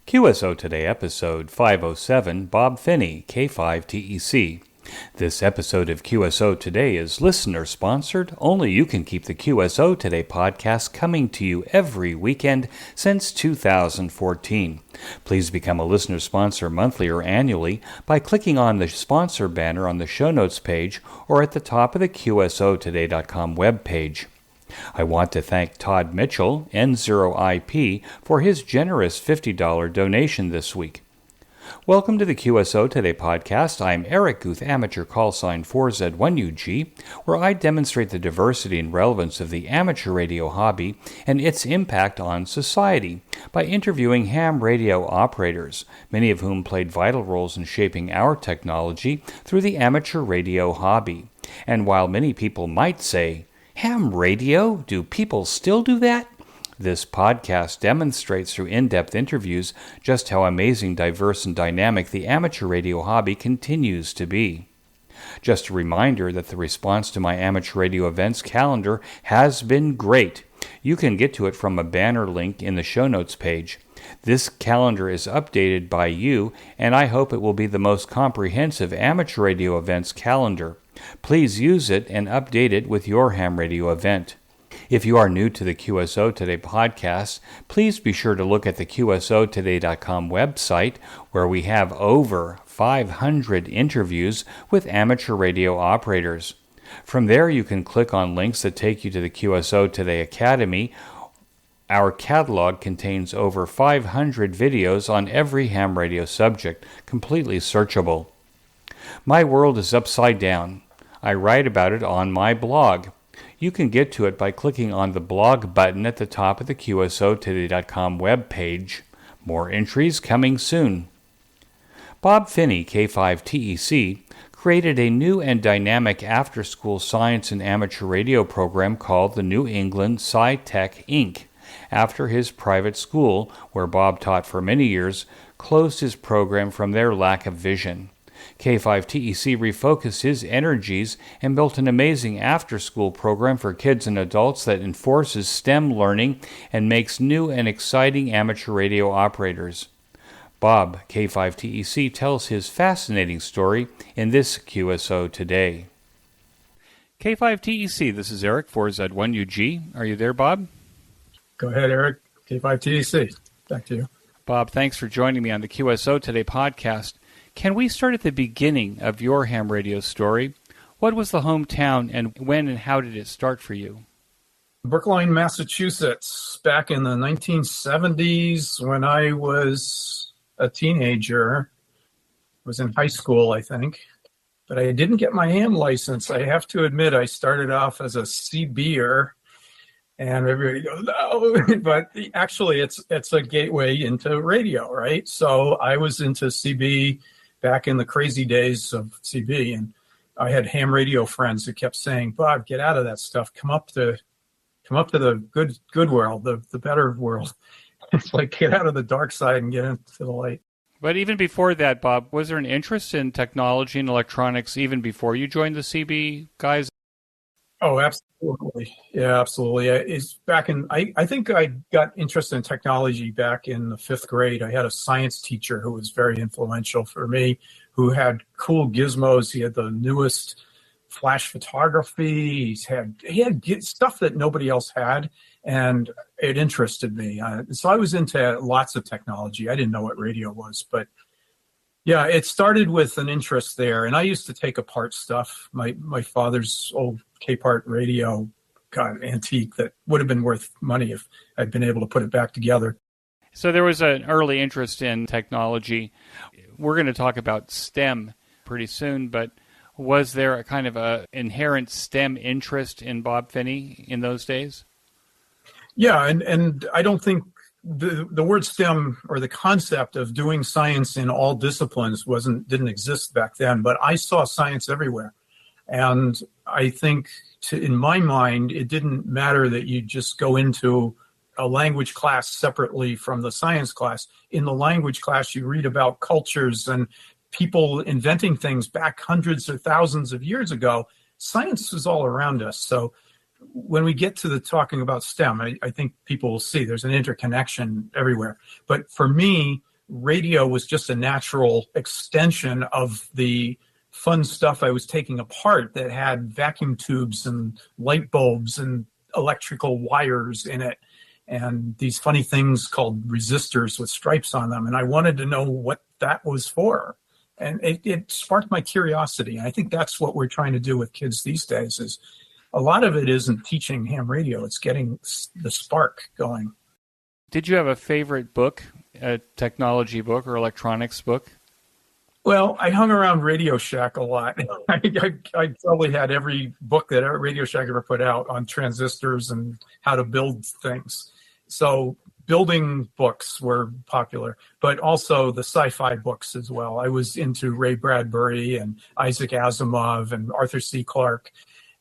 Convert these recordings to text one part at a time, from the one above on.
QSO Today, episode 507, Bob Phinney, K5TEC. This episode of QSO Today is listener-sponsored. Only you can keep the QSO Today podcast coming to you every weekend since 2014. Please become a listener sponsor monthly or annually by clicking on the sponsor banner on the show notes page or at the top of the QSOtoday.com webpage. I want to thank Todd Mitchell, N0IP, for his generous $50 donation this week. Welcome to the QSO Today podcast. I'm Eric Guth, amateur callsign 4Z1UG, where I demonstrate the diversity and relevance of the amateur radio hobby and its impact on society by interviewing ham radio operators, many of whom played vital roles in shaping our technology through the amateur radio hobby. And while many people might say, ham radio? Do people still do that? This podcast demonstrates through in-depth interviews just how amazing, diverse, and dynamic the amateur radio hobby continues to be. Just a reminder that the response to my amateur radio events calendar has been great. You can get to it from a banner link in the show notes page. This calendar is updated by you, and I hope it will be the most comprehensive amateur radio events calendar. Please use it and update it with your ham radio event. If you are new to the QSO Today podcast, please be sure to look at the QSOtoday.com website, where we have over 500 interviews with amateur radio operators. From there, you can click on links that take you to the QSO Today Academy. Our catalog contains over 500 videos on every ham radio subject, completely searchable. My world is upside down. I write about it on my blog. You can get to it by clicking on the blog button at the top of the QSOtoday.com webpage. More entries coming soon. Bob Phinney, K5TEC, created a new and dynamic after-school science and amateur radio program called the New England Sci-Tech, Inc., after his private school, where Bob taught for many years, closed his program from their lack of vision. K5TEC refocused his energies and built an amazing after-school program for kids and adults that enforces STEM learning and makes new and exciting amateur radio operators. Bob, K5TEC, tells his fascinating story in this QSO Today. K5TEC, this is Eric, 4Z1UG. Are you there, Bob? Go ahead, Eric. K5TEC. Back to you. Bob, thanks for joining me on the QSO Today podcast. Can we start at the beginning of your ham radio story? What was the hometown, and when and how did it start for you? Brookline, Massachusetts, back in the 1970s when I was a teenager. I was in high school, I think, but I didn't get my ham license. I have to admit, I started off as a CBer, and everybody goes, no, but actually it's a gateway into radio, right? So I was into CB back in the crazy days of CB, and I had ham radio friends that kept saying, Bob, get out of that stuff. Come up to the good world, the better world. It's like, get out of the dark side and get into the light. But even before that, Bob, was there an interest in technology and electronics even before you joined the CB guys? Oh, absolutely. Yeah, absolutely. It's back in, I think I got interested in technology back in the 5th grade. I had a science teacher who was very influential for me, who had cool gizmos. He had the newest flash photography. He had stuff that nobody else had, and it interested me. So I was into lots of technology. I didn't know what radio was, but yeah, it started with an interest there, and I used to take apart stuff. My father's old K-part radio, antique that would have been worth money if I'd been able to put it back together. So there was an early interest in technology. We're going to talk about STEM pretty soon, but was there a kind of a inherent STEM interest in Bob Phinney in those days? Yeah, and I don't think the word STEM or the concept of doing science in all disciplines didn't exist back then, but I saw science everywhere. And I think in my mind, it didn't matter that you just go into a language class separately from the science class. In the language class, you read about cultures and people inventing things back hundreds or thousands of years ago. Science is all around us. So when we get to the talking about STEM, I think people will see there's an interconnection everywhere. But for me, radio was just a natural extension of the fun stuff I was taking apart that had vacuum tubes and light bulbs and electrical wires in it, and these funny things called resistors with stripes on them. And I wanted to know what that was for. And it sparked my curiosity. And I think that's what we're trying to do with kids these days, is a lot of it isn't teaching ham radio. It's getting the spark going. Did you have a favorite book, a technology book or electronics book? Well, I hung around Radio Shack a lot. I probably had every book that Radio Shack ever put out on transistors and how to build things. So building books were popular, but also the sci-fi books as well. I was into Ray Bradbury and Isaac Asimov and Arthur C. Clarke.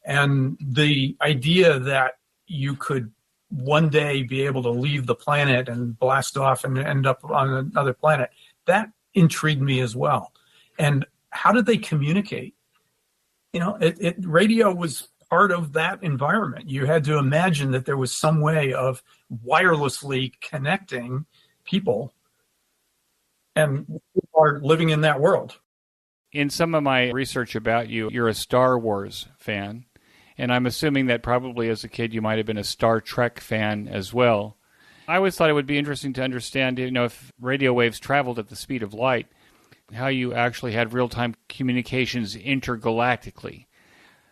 And the idea that you could one day be able to leave the planet and blast off and end up on another planet, that intrigued me as well. And how did they communicate? You know, radio was part of that environment. You had to imagine that there was some way of wirelessly connecting people, and we are living in that world. In some of my research about you, you're a Star Wars fan, and I'm assuming that probably as a kid you might have been a Star Trek fan as well. I always thought it would be interesting to understand, you know, if radio waves traveled at the speed of light, how you actually had real-time communications intergalactically.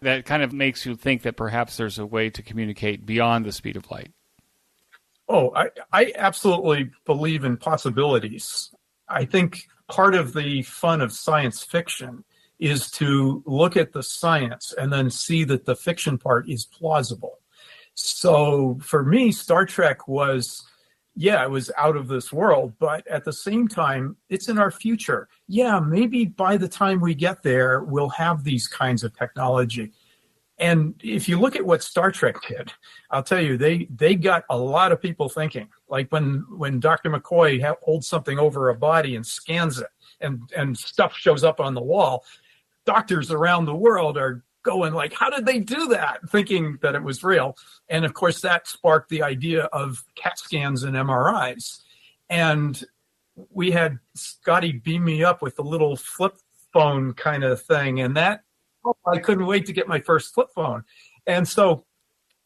That kind of makes you think that perhaps there's a way to communicate beyond the speed of light. Oh, I absolutely believe in possibilities. I think part of the fun of science fiction is to look at the science and then see that the fiction part is plausible. So for me, Star Trek was, yeah, it was out of this world, but at the same time, it's in our future. Yeah, maybe by the time we get there, we'll have these kinds of technology. And if you look at what Star Trek did, I'll tell you, they got a lot of people thinking. Like when Dr. McCoy holds something over a body and scans it and stuff shows up on the wall, doctors around the world are going like, how did they do that? Thinking that it was real. And of course, that sparked the idea of CAT scans and MRIs. And we had Scotty beam me up with a little flip phone kind of thing. And that, I couldn't wait to get my first flip phone. And so,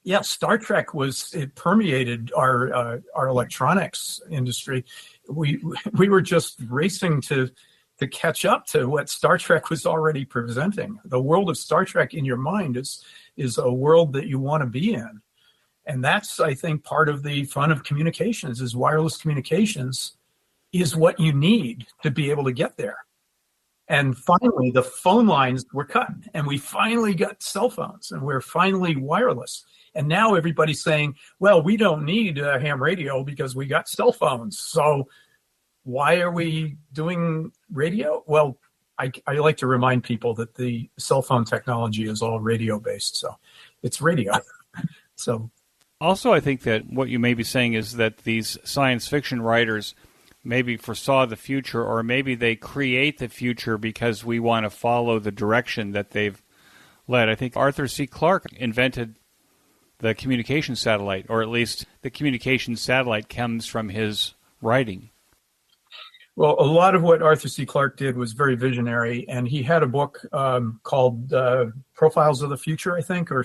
yeah, Star Trek it permeated our electronics industry. We were just racing to catch up to what Star Trek was already presenting. The world of Star Trek in your mind is a world that you want to be in. And that's, I think, part of the fun of communications is wireless communications is what you need to be able to get there. And finally, the phone lines were cut, and we finally got cell phones, and we're finally wireless. And now everybody's saying, well, we don't need a ham radio because we got cell phones. So why are we doing radio? Well, I like to remind people that the cell phone technology is all radio-based, so it's radio. So, also, I think that what you may be saying is that these science fiction writers maybe foresaw the future, or maybe they create the future because we want to follow the direction that they've led. I think Arthur C. Clarke invented the communication satellite, or at least the communication satellite comes from his writing. Well, a lot of what Arthur C. Clarke did was very visionary, and he had a book called Profiles of the Future, I think, or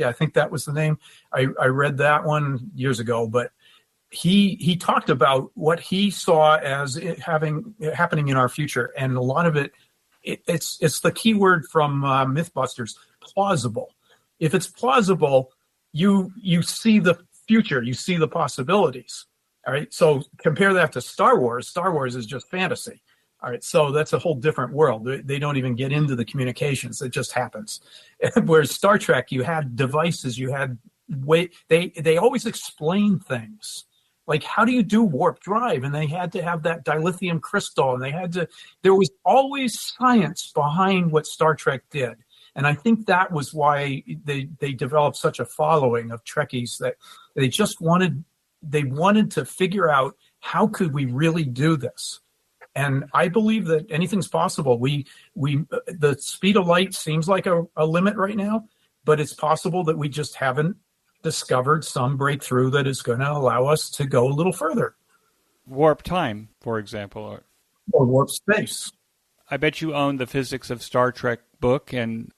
I think that was the name. I read that one years ago, but he talked about what he saw as happening in our future, and a lot of it's the key word from Mythbusters: plausible. If it's plausible, you see the future, you see the possibilities. All right, so compare that to Star Wars. Star Wars is just fantasy. All right, so that's a whole different world. They don't even get into the communications; it just happens. Whereas Star Trek, you had devices, you had they always explain things. Like, how do you do warp drive? And they had to have that dilithium crystal, and there was always science behind what Star Trek did. And I think that was why they developed such a following of Trekkies, that they wanted to figure out, how could we really do this? And I believe that anything's possible. The speed of light seems like a limit right now, but it's possible that we just haven't discovered some breakthrough that is going to allow us to go a little further. Warp Time, for example. Or Warp Space. I bet you own the Physics of Star Trek book and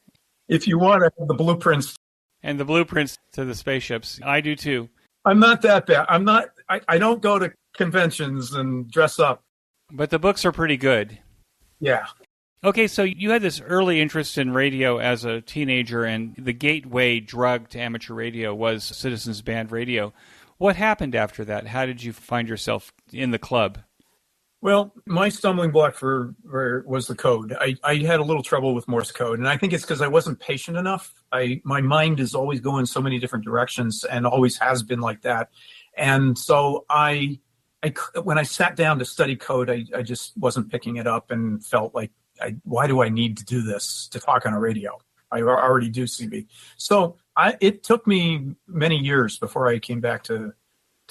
If you want, I have the blueprints. the blueprints to the spaceships. I do too. I'm not that bad. I don't go to conventions and dress up. But the books are pretty good. Yeah. Okay, so you had this early interest in radio as a teenager, and the gateway drug to amateur radio was Citizens Band Radio. What happened after that? How did you find yourself in the club? Well, my stumbling block was the code. I had a little trouble with Morse code, and I think it's because I wasn't patient enough. My mind is always going so many different directions and always has been like that. And so when I sat down to study code, I just wasn't picking it up and felt like, why do I need to do this to talk on a radio? I already do CB. So it took me many years before I came back to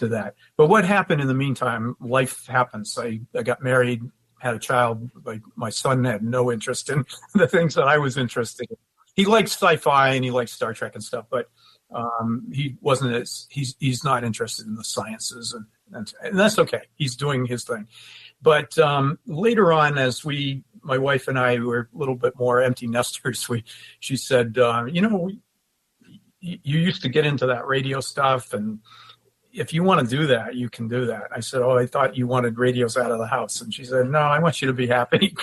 that. But what happened in the meantime? Life happens. I got married, had a child. My son had no interest in the things that I was interested in. He likes sci-fi and he likes Star Trek and stuff, but he wasn't he's not interested in the sciences, and that's okay. He's doing his thing. But later on, as my wife and I were a little bit more empty nesters, she said, you used to get into that radio stuff, and if you want to do that, you can do that. I said, I thought you wanted radios out of the house. And she said, no, I want you to be happy.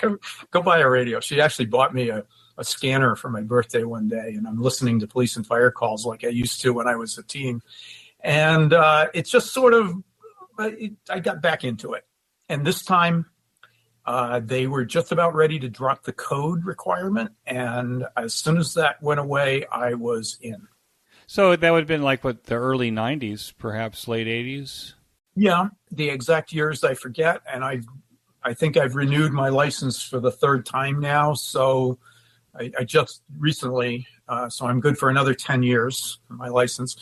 Go buy a radio. She actually bought me a scanner for my birthday one day, and I'm listening to police and fire calls like I used to when I was a teen. And it's just sort of, I got back into it. And this time, they were just about ready to drop the code requirement. And as soon as that went away, I was in. So that would have been like the early 90s, perhaps late 80s? Yeah, the exact years I forget. And I think I've renewed my license for the third time now. So I just recently, so I'm good for another 10 years for my license.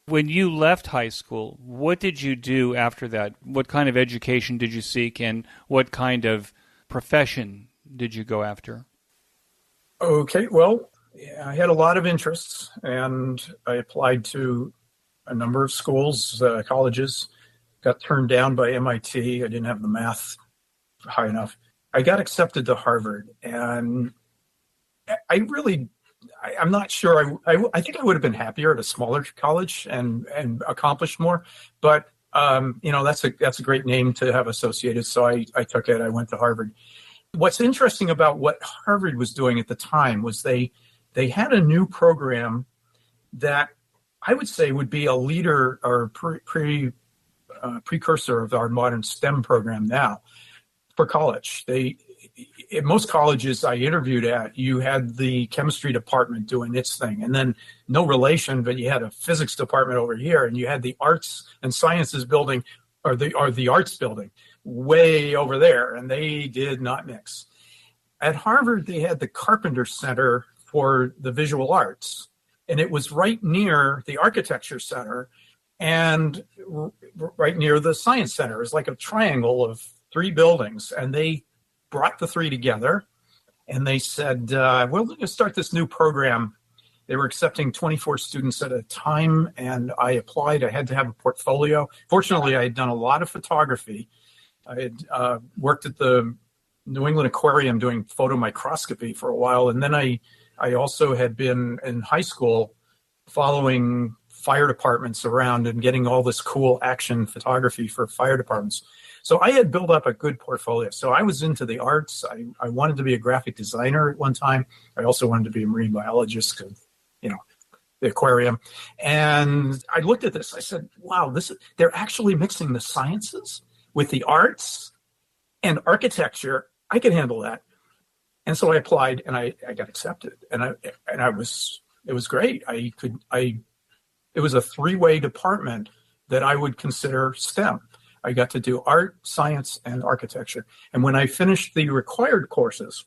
When you left high school, what did you do after that? What kind of education did you seek, and what kind of profession did you go after? Okay, well, I had a lot of interests, and I applied to a number of schools, colleges, got turned down by MIT. I didn't have the math high enough. I got accepted to Harvard, and I'm not sure. I think I would have been happier at a smaller college and accomplished more. But that's a great name to have associated. So I took it. I went to Harvard. What's interesting about what Harvard was doing at the time was they had a new program that I would say would be a leader or precursor of our modern STEM program now for college. In most colleges I interviewed at, you had the chemistry department doing its thing, and then no relation, but you had a physics department over here, and you had the arts and sciences building or the arts building way over there, and they did not mix. At Harvard, they had the Carpenter Center for the visual arts, and it was right near the architecture center and right near the science center. It was like a triangle of three buildings, and they brought the three together, and they said, we're going to start this new program. They were accepting 24 students at a time, and I applied. I had to have a portfolio. Fortunately, I had done a lot of photography. I had worked at the New England Aquarium doing photomicroscopy for a while, and then I also had been in high school following fire departments around and getting all this cool action photography for fire departments. So I had built up a good portfolio. So I was into the arts. I wanted to be a graphic designer at one time. I also wanted to be a marine biologist because, the aquarium. And I looked at this. I said, wow, they're actually mixing the sciences with the arts and architecture. I can handle that. And so I applied, and I got accepted. And it was great. It was a three-way department that I would consider STEM. I got to do art, science, and architecture. And when I finished the required courses,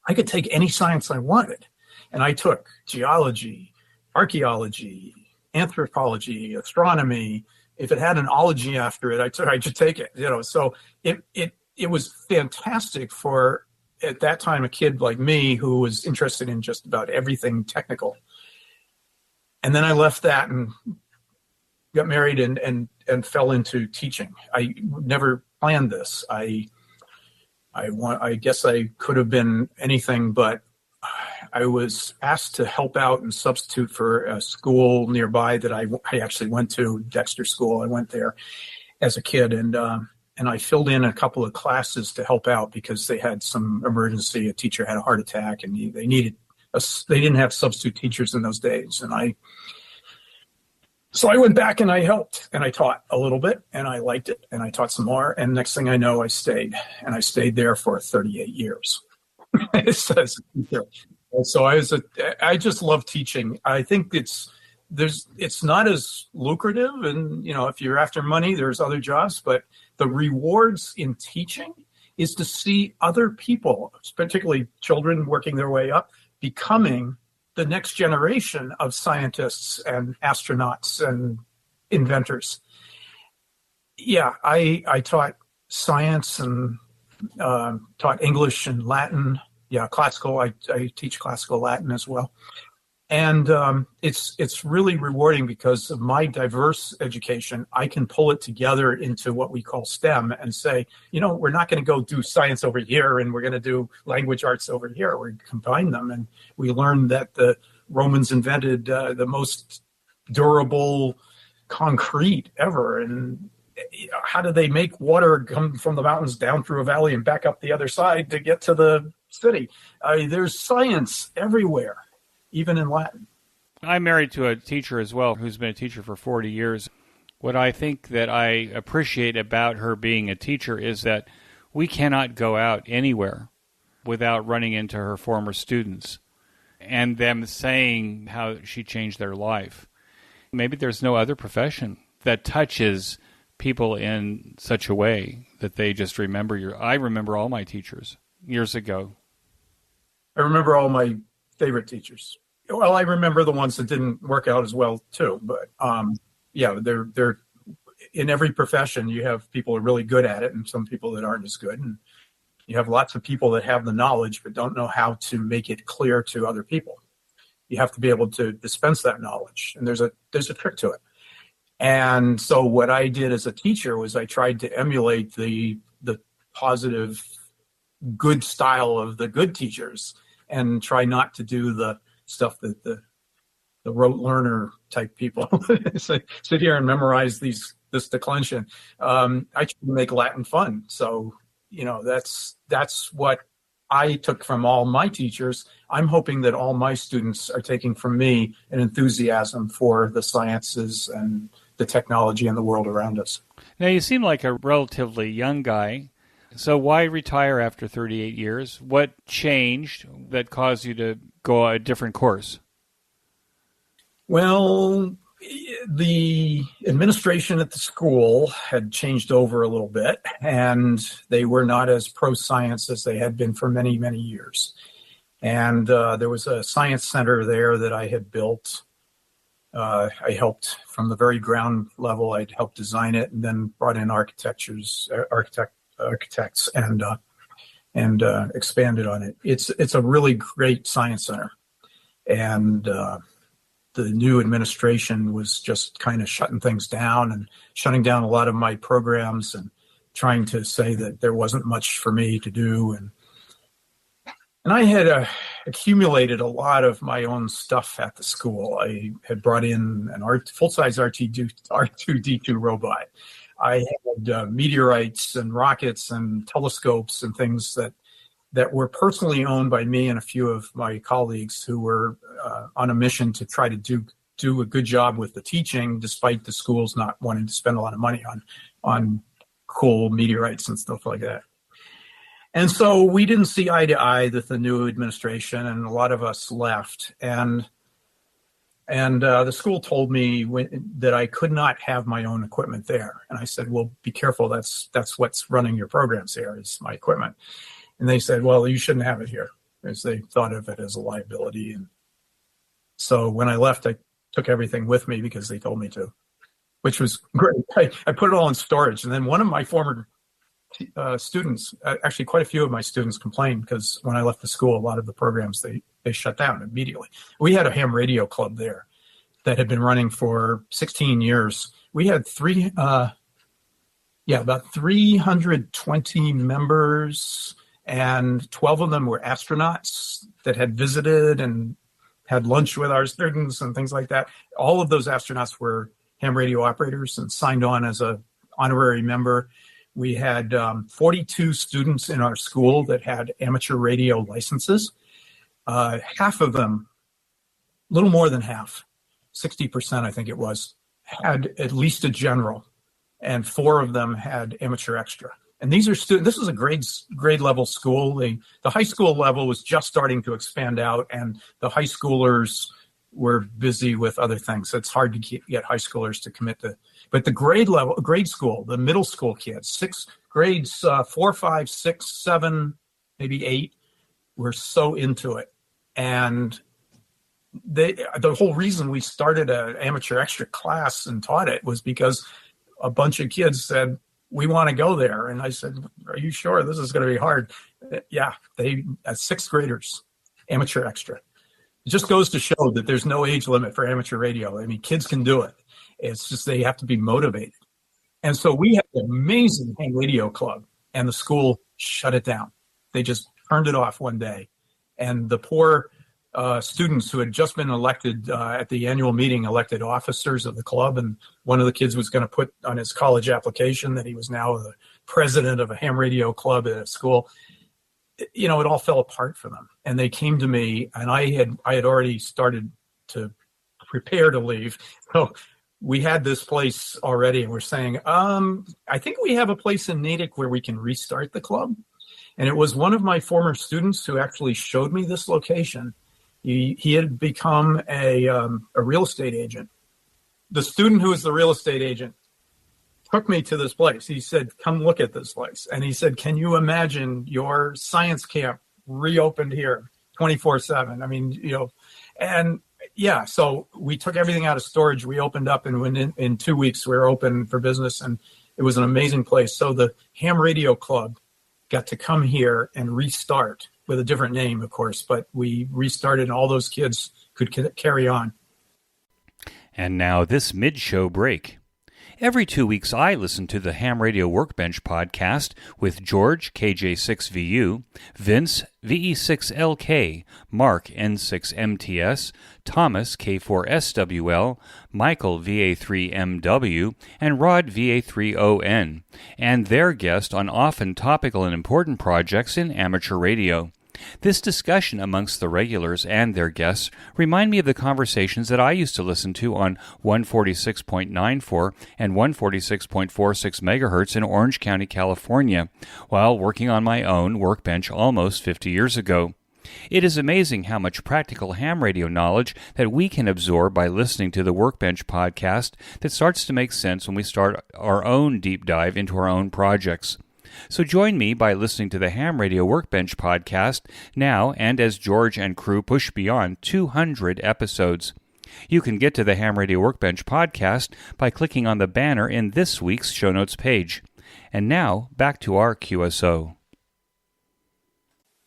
I could take any science I wanted. And I took geology, archaeology, anthropology, astronomy. If it had an ology after it, I should take it. So it was fantastic for, at that time, a kid like me who was interested in just about everything technical. And then I left that and got married and fell into teaching. I never planned this. I guess I could have been anything, but I was asked to help out and substitute for a school nearby that I actually went to, Dexter School. I went there as a kid, and I filled in a couple of classes to help out because they had some emergency. A teacher had a heart attack, and they didn't have substitute teachers in those days, So I went back and I helped and I taught a little bit and I liked it and I taught some more. And next thing I know, I stayed there for 38 years. So I just love teaching. I think it's not as lucrative. And, if you're after money, there's other jobs, but the rewards in teaching is to see other people, particularly children working their way up, becoming the next generation of scientists and astronauts and inventors. Yeah, I taught science and taught English and Latin. Yeah, classical. I teach classical Latin as well. And it's really rewarding because of my diverse education. I can pull it together into what we call STEM and say, we're not going to go do science over here and we're going to do language arts over here. We combine them, and we learn that the Romans invented the most durable concrete ever. And how do they make water come from the mountains down through a valley and back up the other side to get to the city? There's science everywhere. Even in Latin. I'm married to a teacher as well who's been a teacher for 40 years. What I think that I appreciate about her being a teacher is that we cannot go out anywhere without running into her former students and them saying how she changed their life. Maybe there's no other profession that touches people in such a way that they just remember I remember all my teachers years ago. I remember all my favorite teachers. Well, I remember the ones that didn't work out as well too, but they're in every profession. You have people who are really good at it and some people that aren't as good, and you have lots of people that have the knowledge but don't know how to make it clear to other people. You have to be able to dispense that knowledge, and there's a trick to it. And so what I did as a teacher was I tried to emulate the positive, good style of the good teachers and try not to do the stuff that the rote learner type people sit here and memorize this declension. I try to make Latin fun. So, that's what I took from all my teachers. I'm hoping that all my students are taking from me an enthusiasm for the sciences and the technology and the world around us. Now, you seem like a relatively young guy. So why retire after 38 years? What changed that caused you to go a different course? Well, the administration at the school had changed over a little bit, and they were not as pro-science as they had been for many, many years. And there was a science center there that I had built. I helped from the very ground level. I'd helped design it and then brought in architects and expanded on it. It's a really great science center, and the new administration was just kind of shutting things down and shutting down a lot of my programs and trying to say that there wasn't much for me to do, and I had accumulated a lot of my own stuff at the school. I had brought in an full-size R2-D2 robot. I had meteorites and rockets and telescopes and things that were personally owned by me and a few of my colleagues who were on a mission to try to do a good job with the teaching, despite the schools not wanting to spend a lot of money on cool meteorites and stuff like that. And so we didn't see eye to eye with the new administration, and a lot of us left. And the school told me that I could not have my own equipment there. And I said, well, be careful. That's what's running your programs here is my equipment. And they said, well, you shouldn't have it here, because they thought of it as a liability. And so when I left, I took everything with me because they told me to, which was great. I put it all in storage. And then one of my former students, actually quite a few of my students complained because when I left the school, a lot of the programs, they shut down immediately. We had a ham radio club there that had been running for 16 years We had about 320 members, and 12 of them were astronauts that had visited and had lunch with our students and things like that. All of those astronauts were ham radio operators and signed on as a honorary member. We had 42 students in our school that had amateur radio licenses. Half of them, a little more than half, 60% I think it was, had at least a general, and 4 of them had amateur extra. And these are students. This is a grade level school. The high school level was just starting to expand out, and the high schoolers were busy with other things. It's hard to get high schoolers to commit to. But the grade school, the middle school kids, grades 4, 5, 6, 7, maybe 8, were so into it. And the whole reason we started an amateur extra class and taught it was because a bunch of kids said, we want to go there. And I said, are you sure this is going to be hard? Yeah, they, as 6th graders, amateur extra. It just goes to show that there's no age limit for amateur radio. I mean, kids can do it. It's just they have to be motivated. And so we had an amazing ham radio club, and the school shut it down. They just turned it off one day. And the poor students who had just been elected at the annual meeting, elected officers of the club, and one of the kids was going to put on his college application that he was now the president of a ham radio club at a school. You know, it all fell apart for them. And they came to me, and I had already started to prepare to leave. So we had this place already, and we're saying, I think we have a place in Natick where we can restart the club. And it was one of my former students who actually showed me this location. He had become a real estate agent. The student who was the real estate agent took me to this place. He said, come look at this place. And he said, can you imagine your science camp reopened here 24/7? I mean, you know, and yeah, so we took everything out of storage. We opened up, and in 2 weeks we were open for business, and it was an amazing place. So the Ham Radio Club got to come here and restart with a different name, of course, but we restarted, and all those kids could carry on. And now this mid-show break. Every 2 weeks, I listen to the Ham Radio Workbench podcast with George, KJ6VU, Vince, VE6LK, Mark, N6MTS, Thomas, K4SWL, Michael, VA3MW, and Rod, VA3ON, and their guest on often topical and important projects in amateur radio. This discussion amongst the regulars and their guests remind me of the conversations that I used to listen to on 146.94 and 146.46 megahertz in Orange County, California, while working on my own workbench almost 50 years ago. It is amazing how much practical ham radio knowledge that we can absorb by listening to the Workbench podcast that starts to make sense when we start our own deep dive into our own projects. So join me by listening to the Ham Radio Workbench podcast now, and as George and crew push beyond 200 episodes. You can get to the Ham Radio Workbench podcast by clicking on the banner in this week's show notes page. And now, back to our QSO.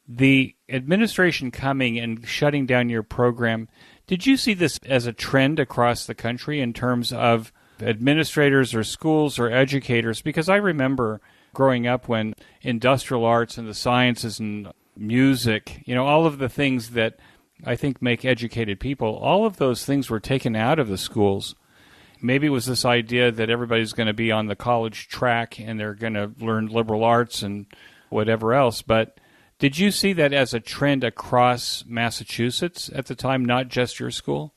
The administration coming and shutting down your program, did you see this as a trend across the country in terms of administrators or schools or educators? Because I remember growing up when industrial arts and the sciences and music, you know, all of the things that I think make educated people, all of those things were taken out of the schools. Maybe it was this idea that everybody's going to be on the college track and they're going to learn liberal arts and whatever else. But did you see that as a trend across Massachusetts at the time, not just your school?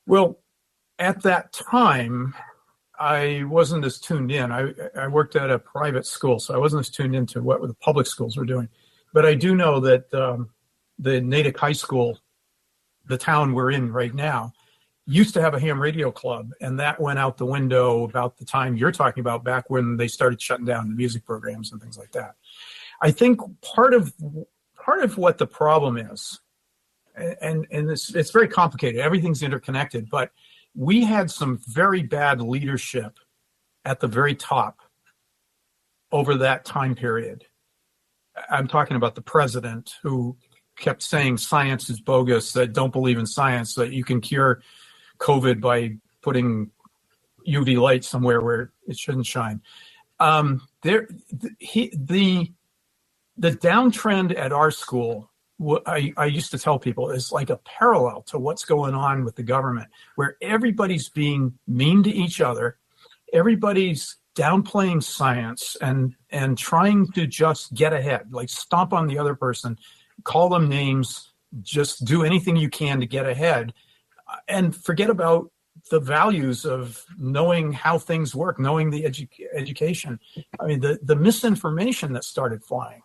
Well, at that time, I wasn't as tuned in. I worked at a private school, so I wasn't as tuned into what the public schools were doing. But I do know that the Natick High School, the town we're in right now, used to have a ham radio club, and that went out the window about the time you're talking about, back when they started shutting down the music programs and things like that. I think part of what the problem is, and it's very complicated. Everything's interconnected, but we had some very bad leadership at the very top over that time period. I'm talking about the president, who kept saying science is bogus, that don't believe in science, that you can cure COVID by putting UV light somewhere where it shouldn't shine. The downtrend at our school, I used to tell people, is like a parallel to what's going on with the government, where everybody's being mean to each other, everybody's downplaying science and trying to just get ahead, like stomp on the other person, call them names, just do anything you can to get ahead, and forget about the values of knowing how things work, knowing the education. I mean, the misinformation that started flying,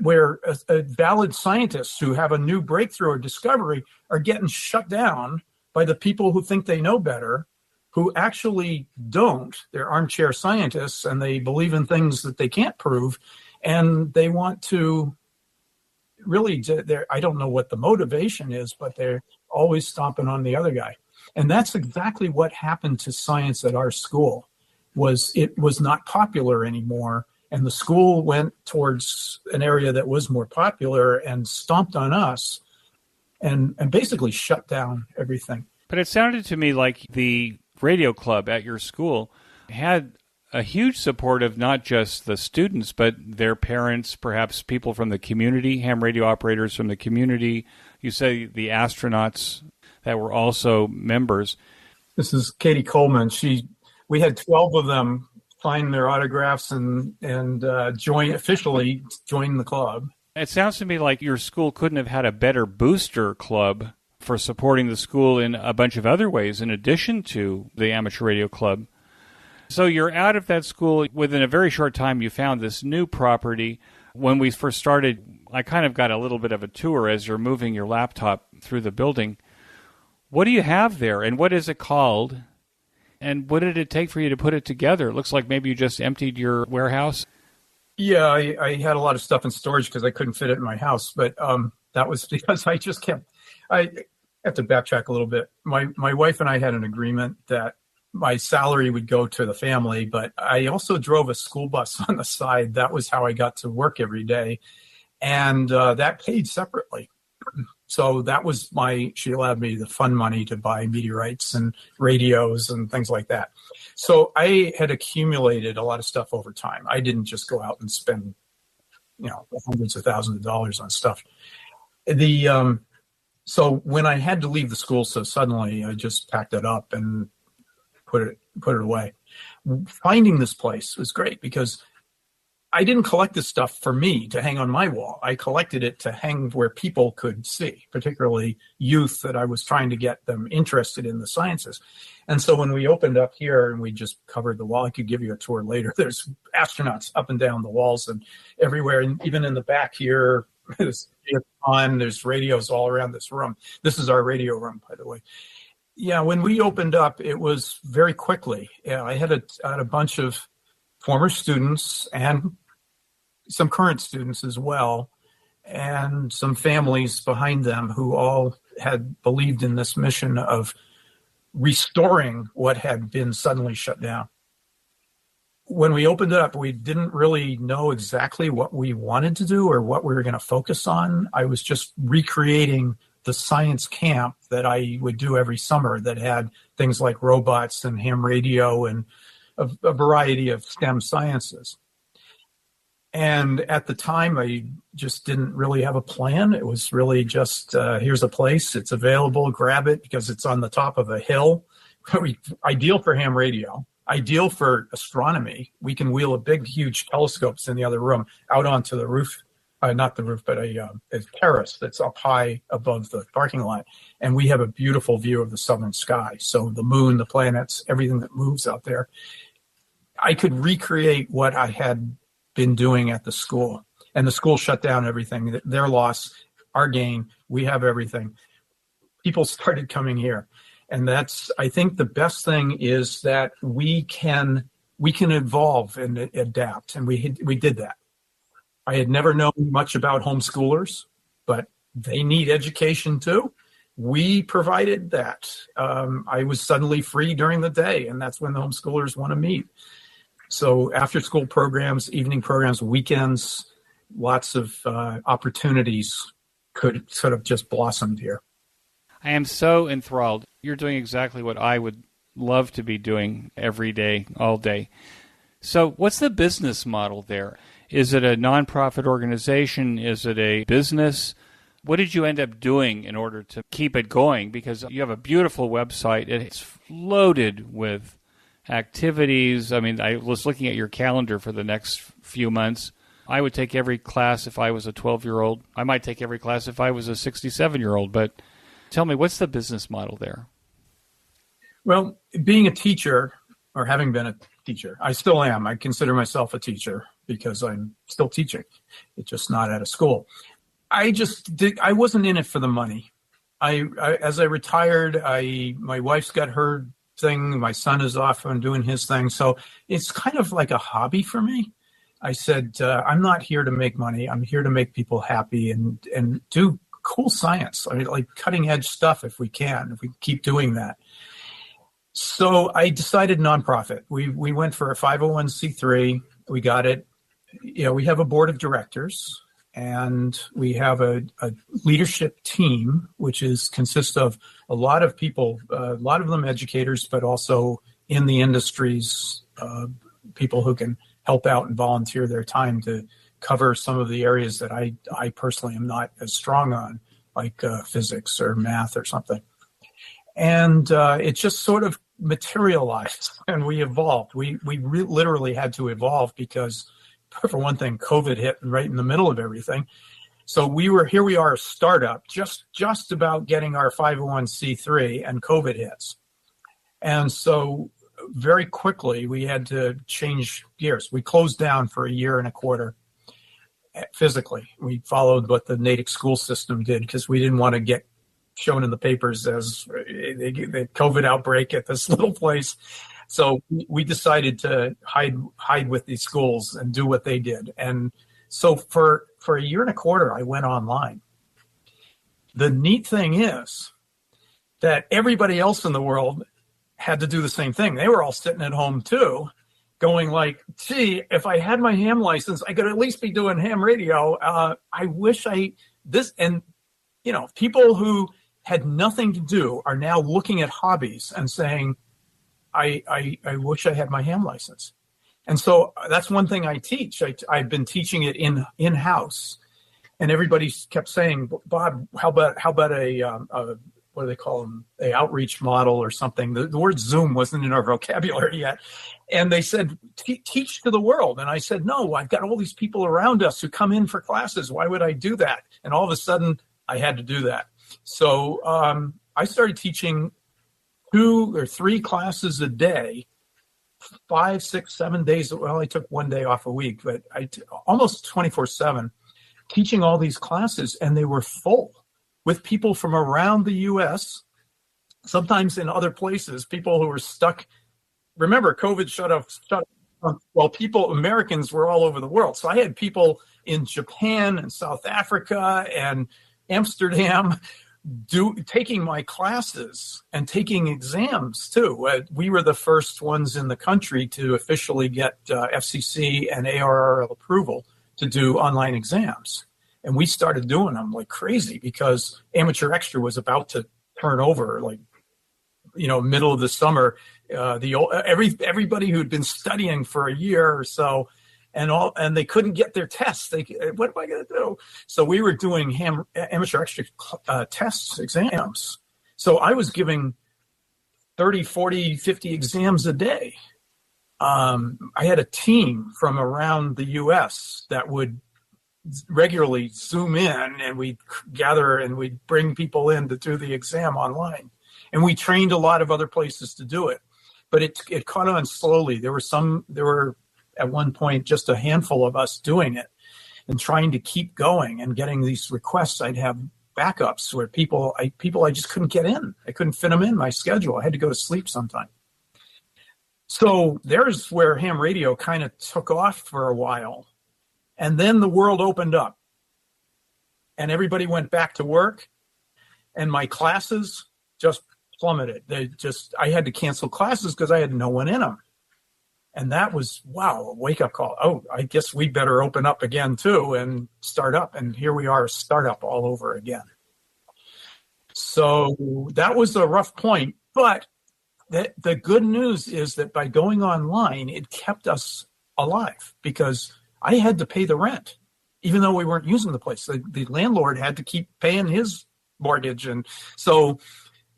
where valid scientists who have a new breakthrough or discovery are getting shut down by the people who think they know better, who actually don't. They're armchair scientists, and they believe in things that they can't prove, and they want to really, I don't know what the motivation is, but they're always stomping on the other guy. And that's exactly what happened to science at our school. It was not popular anymore, and the school went towards an area that was more popular and stomped on us and basically shut down everything. But it sounded to me like the radio club at your school had a huge support of not just the students, but their parents, perhaps people from the community, ham radio operators from the community. You say the astronauts that were also members. This is Katie Coleman. We had 12 of them sign their autographs and officially join the club. It sounds to me like your school couldn't have had a better booster club for supporting the school in a bunch of other ways in addition to the amateur radio club. So you're out of that school. Within a very short time, you found this new property. When we first started, I kind of got a little bit of a tour as you're moving your laptop through the building. What do you have there, and what is it called? And what did it take for you to put it together? It looks like maybe you just emptied your warehouse. Yeah, I had a lot of stuff in storage because I couldn't fit it in my house. But that was because I just kept... I have to backtrack a little bit. My wife and I had an agreement that my salary would go to the family, but I also drove a school bus on the side. That was how I got to work every day. And that paid separately. So that was she allowed me the fun money to buy meteorites and radios and things like that. So I had accumulated a lot of stuff over time. I didn't just go out and spend, hundreds of thousands of dollars on stuff. So when I had to leave the school so suddenly, I just packed it up and put it away. Finding this place was great because I didn't collect this stuff for me to hang on my wall. I collected it to hang where people could see, particularly youth that I was trying to get them interested in the sciences. And so when we opened up here and we just covered the wall, I could give you a tour later. There's astronauts up and down the walls and everywhere, and even in the back here, there's radios all around this room. This is our radio room, by the way. Yeah, when we opened up, it was very quickly. Yeah, I had a bunch of former students and some current students as well, and some families behind them who all had believed in this mission of restoring what had been suddenly shut down. When we opened it up, we didn't really know exactly what we wanted to do or what we were going to focus on. I was just recreating the science camp that I would do every summer that had things like robots and ham radio and a variety of STEM sciences. And at the time, I just didn't really have a plan. It was really just, here's a place, it's available, grab it because it's on the top of a hill. Ideal for ham radio, ideal for astronomy. We can wheel a big, huge telescopes in the other room out onto the roof, not the roof, but a terrace that's up high above the parking lot. And we have a beautiful view of the southern sky. So the moon, the planets, everything that moves out there. I could recreate what I had been doing at the school, and the school shut down everything. Their loss, our gain, we have everything. People started coming here. And I think the best thing is that we can evolve and adapt. And we did that. I had never known much about homeschoolers, but they need education too. We provided that. I was suddenly free during the day, and that's when the homeschoolers want to meet. So after school programs, evening programs, weekends, lots of opportunities could sort of just blossomed here. I am so enthralled. You're doing exactly what I would love to be doing every day, all day. So what's the business model there? Is it a nonprofit organization? Is it a business? What did you end up doing in order to keep it going? Because you have a beautiful website. It's loaded with activities. I mean, I was looking at your calendar for the next few months. I would take every class if I was a 12-year-old. I might take every class if I was a 67-year-old. But tell me, what's the business model there? Well, being a teacher, or having been a teacher, I still am. I consider myself a teacher because I'm still teaching. It's just not at a school. I wasn't in it for the money. As I retired, my wife's got her thing. My son is off and doing his thing. So it's kind of like a hobby for me. I said, I'm not here to make money. I'm here to make people happy and do cool science. I mean, like cutting edge stuff if we keep doing that. So I decided nonprofit. We went for a 501c3. We got it. We have a board of directors, and we have a leadership team, which consists of a lot of people, a lot of them educators, but also in the industries, people who can help out and volunteer their time to cover some of the areas that I personally am not as strong on, like physics or math or something. And it just sort of materialized, and we evolved. We literally had to evolve because, for one thing, COVID hit right in the middle of everything. So here we are, a startup, just about getting our 501c3, and COVID hits. And so very quickly we had to change gears. We closed down for a year and a quarter physically. We followed what the Natick school system did because we didn't want to get shown in the papers as the COVID outbreak at this little place. So we decided to hide with these schools and do what they did. And so for a year and a quarter, I went online. The neat thing is that everybody else in the world had to do the same thing. They were all sitting at home too, going like, gee, if I had my ham license, I could at least be doing ham radio. I wish people who had nothing to do are now looking at hobbies and saying, I wish I had my ham license. And so that's one thing I teach. I've been teaching it in-house, and everybody kept saying, Bob, how about a what do they call them? A outreach model or something. The word Zoom wasn't in our vocabulary yet. And they said, teach to the world. And I said, no, I've got all these people around us who come in for classes. Why would I do that? And all of a sudden I had to do that. So I started teaching 2 or 3 classes a day, 5, 6, 7 days. Well, I took one day off a week, but almost 24/7 teaching all these classes, and they were full with people from around the U.S., sometimes in other places, people who were stuck. Remember, COVID shut off. Well, Americans were all over the world. So I had people in Japan and South Africa and Amsterdam taking my classes and taking exams too. We were the first ones in the country to officially get FCC and ARRL approval to do online exams. And we started doing them like crazy because Amateur Extra was about to turn over, middle of the summer. Everybody who'd been studying for a year or so, and they couldn't get their tests. What am I going to do? So we were doing Amateur Extra tests, exams. So I was giving 30, 40, 50 exams a day. I had a team from around the U.S. that would regularly Zoom in, and we'd gather and we'd bring people in to do the exam online. And we trained a lot of other places to do it, but it caught on slowly. There were at one point just a handful of us doing it and trying to keep going and getting these requests. I'd have backups where people I just couldn't get in. I couldn't fit them in my schedule. I had to go to sleep sometime. So there's where ham radio kind of took off for a while. And then the world opened up and everybody went back to work, and my classes just plummeted. I had to cancel classes because I had no one in them. And that was, a wake-up call. Oh, I guess we better open up again too and start up. And here we are, startup all over again. So that was a rough point. But the good news is that by going online, it kept us alive because I had to pay the rent, even though we weren't using the place. The landlord had to keep paying his mortgage. And so,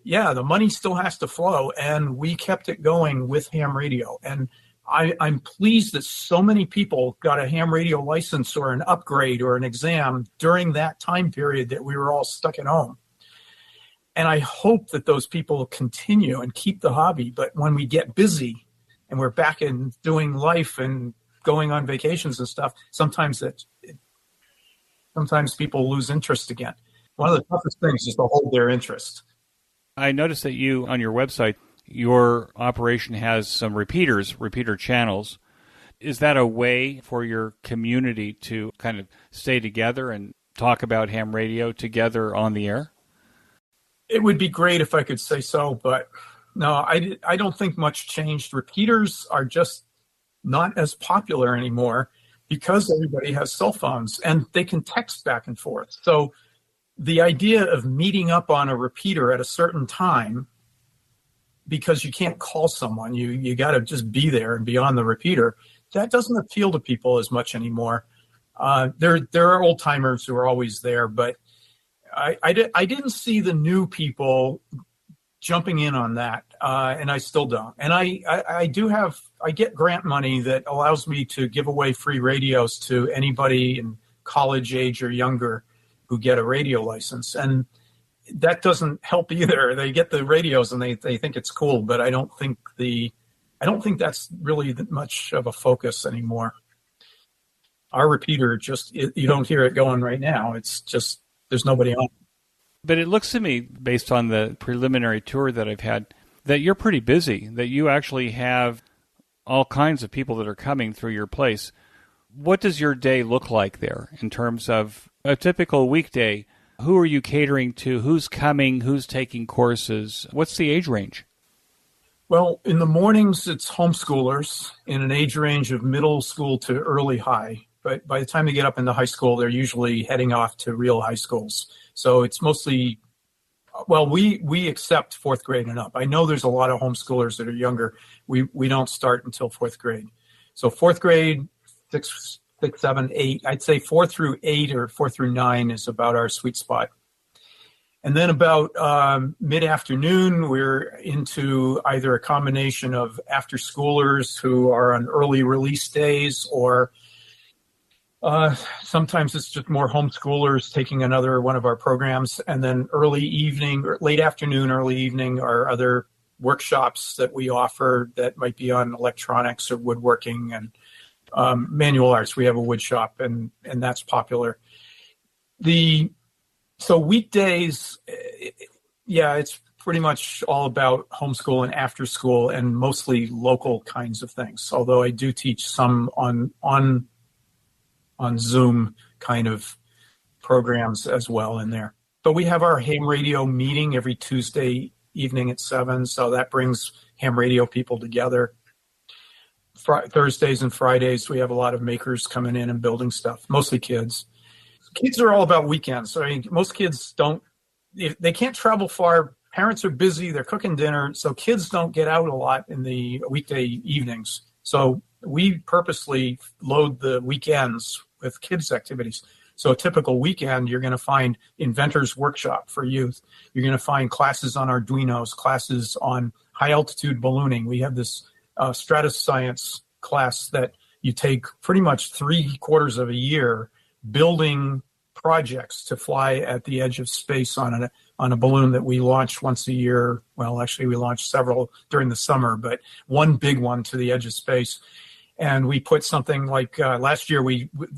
yeah, the money still has to flow. And we kept it going with ham radio. And I'm pleased that so many people got a ham radio license or an upgrade or an exam during that time period that we were all stuck at home. And I hope that those people continue and keep the hobby. But when we get busy and we're back in doing life and going on vacations and stuff, sometimes people lose interest again. One of the toughest things is to hold their interest. I noticed that you, on your website, your operation has some repeater channels. Is that a way for your community to kind of stay together and talk about ham radio together on the air? It would be great if I could say so, but no, I don't think much changed. Repeaters are just not as popular anymore because everybody has cell phones and they can text back and forth. So the idea of meeting up on a repeater at a certain time, because you can't call someone, you got to just be there and be on the repeater, that doesn't appeal to people as much anymore. There are old timers who are always there, but I didn't see the new people jumping in on that, and I still don't. And I get grant money that allows me to give away free radios to anybody in college age or younger who get a radio license, and that doesn't help either. They get the radios and they think it's cool, but I don't think that's really that much of a focus anymore. Our repeater you don't hear it going right now. It's just there's nobody on. But it looks to me, based on the preliminary tour that I've had, that you're pretty busy, that you actually have all kinds of people that are coming through your place. What does your day look like there in terms of a typical weekday? Who are you catering to? Who's coming? Who's taking courses? What's the age range? Well, in the mornings, it's homeschoolers in an age range of middle school to early high. But by the time they get up into high school, they're usually heading off to real high schools. So it's mostly, well, we accept fourth grade and up. I know there's a lot of homeschoolers that are younger. We don't start until fourth grade. So fourth grade, 6, 7, 8. I'd say 4 through 8 or 4 through 9 is about our sweet spot. And then about mid-afternoon, we're into either a combination of after-schoolers who are on early release days, or sometimes it's just more homeschoolers taking another one of our programs. And then early evening, or late afternoon, early evening are other workshops that we offer that might be on electronics or woodworking and manual arts. We have a wood shop, and that's popular. So weekdays, it's pretty much all about homeschool and after school and mostly local kinds of things. Although I do teach some on Zoom kind of programs as well in there. But we have our ham radio meeting every Tuesday evening at 7, so that brings ham radio people together. Thursdays and Fridays, we have a lot of makers coming in and building stuff, mostly kids. Kids are all about weekends. I mean, most kids they can't travel far. Parents are busy. They're cooking dinner. So kids don't get out a lot in the weekday evenings. So we purposely load the weekends with kids' activities. So a typical weekend, you're going to find inventors workshop for youth. You're going to find classes on Arduinos, classes on high-altitude ballooning. We have this Stratus Science class that you take pretty much 3/4 of a year building projects to fly at the edge of space on a balloon that we launch once a year. Well, actually, we launch several during the summer, but one big one to the edge of space. And we put something like last year,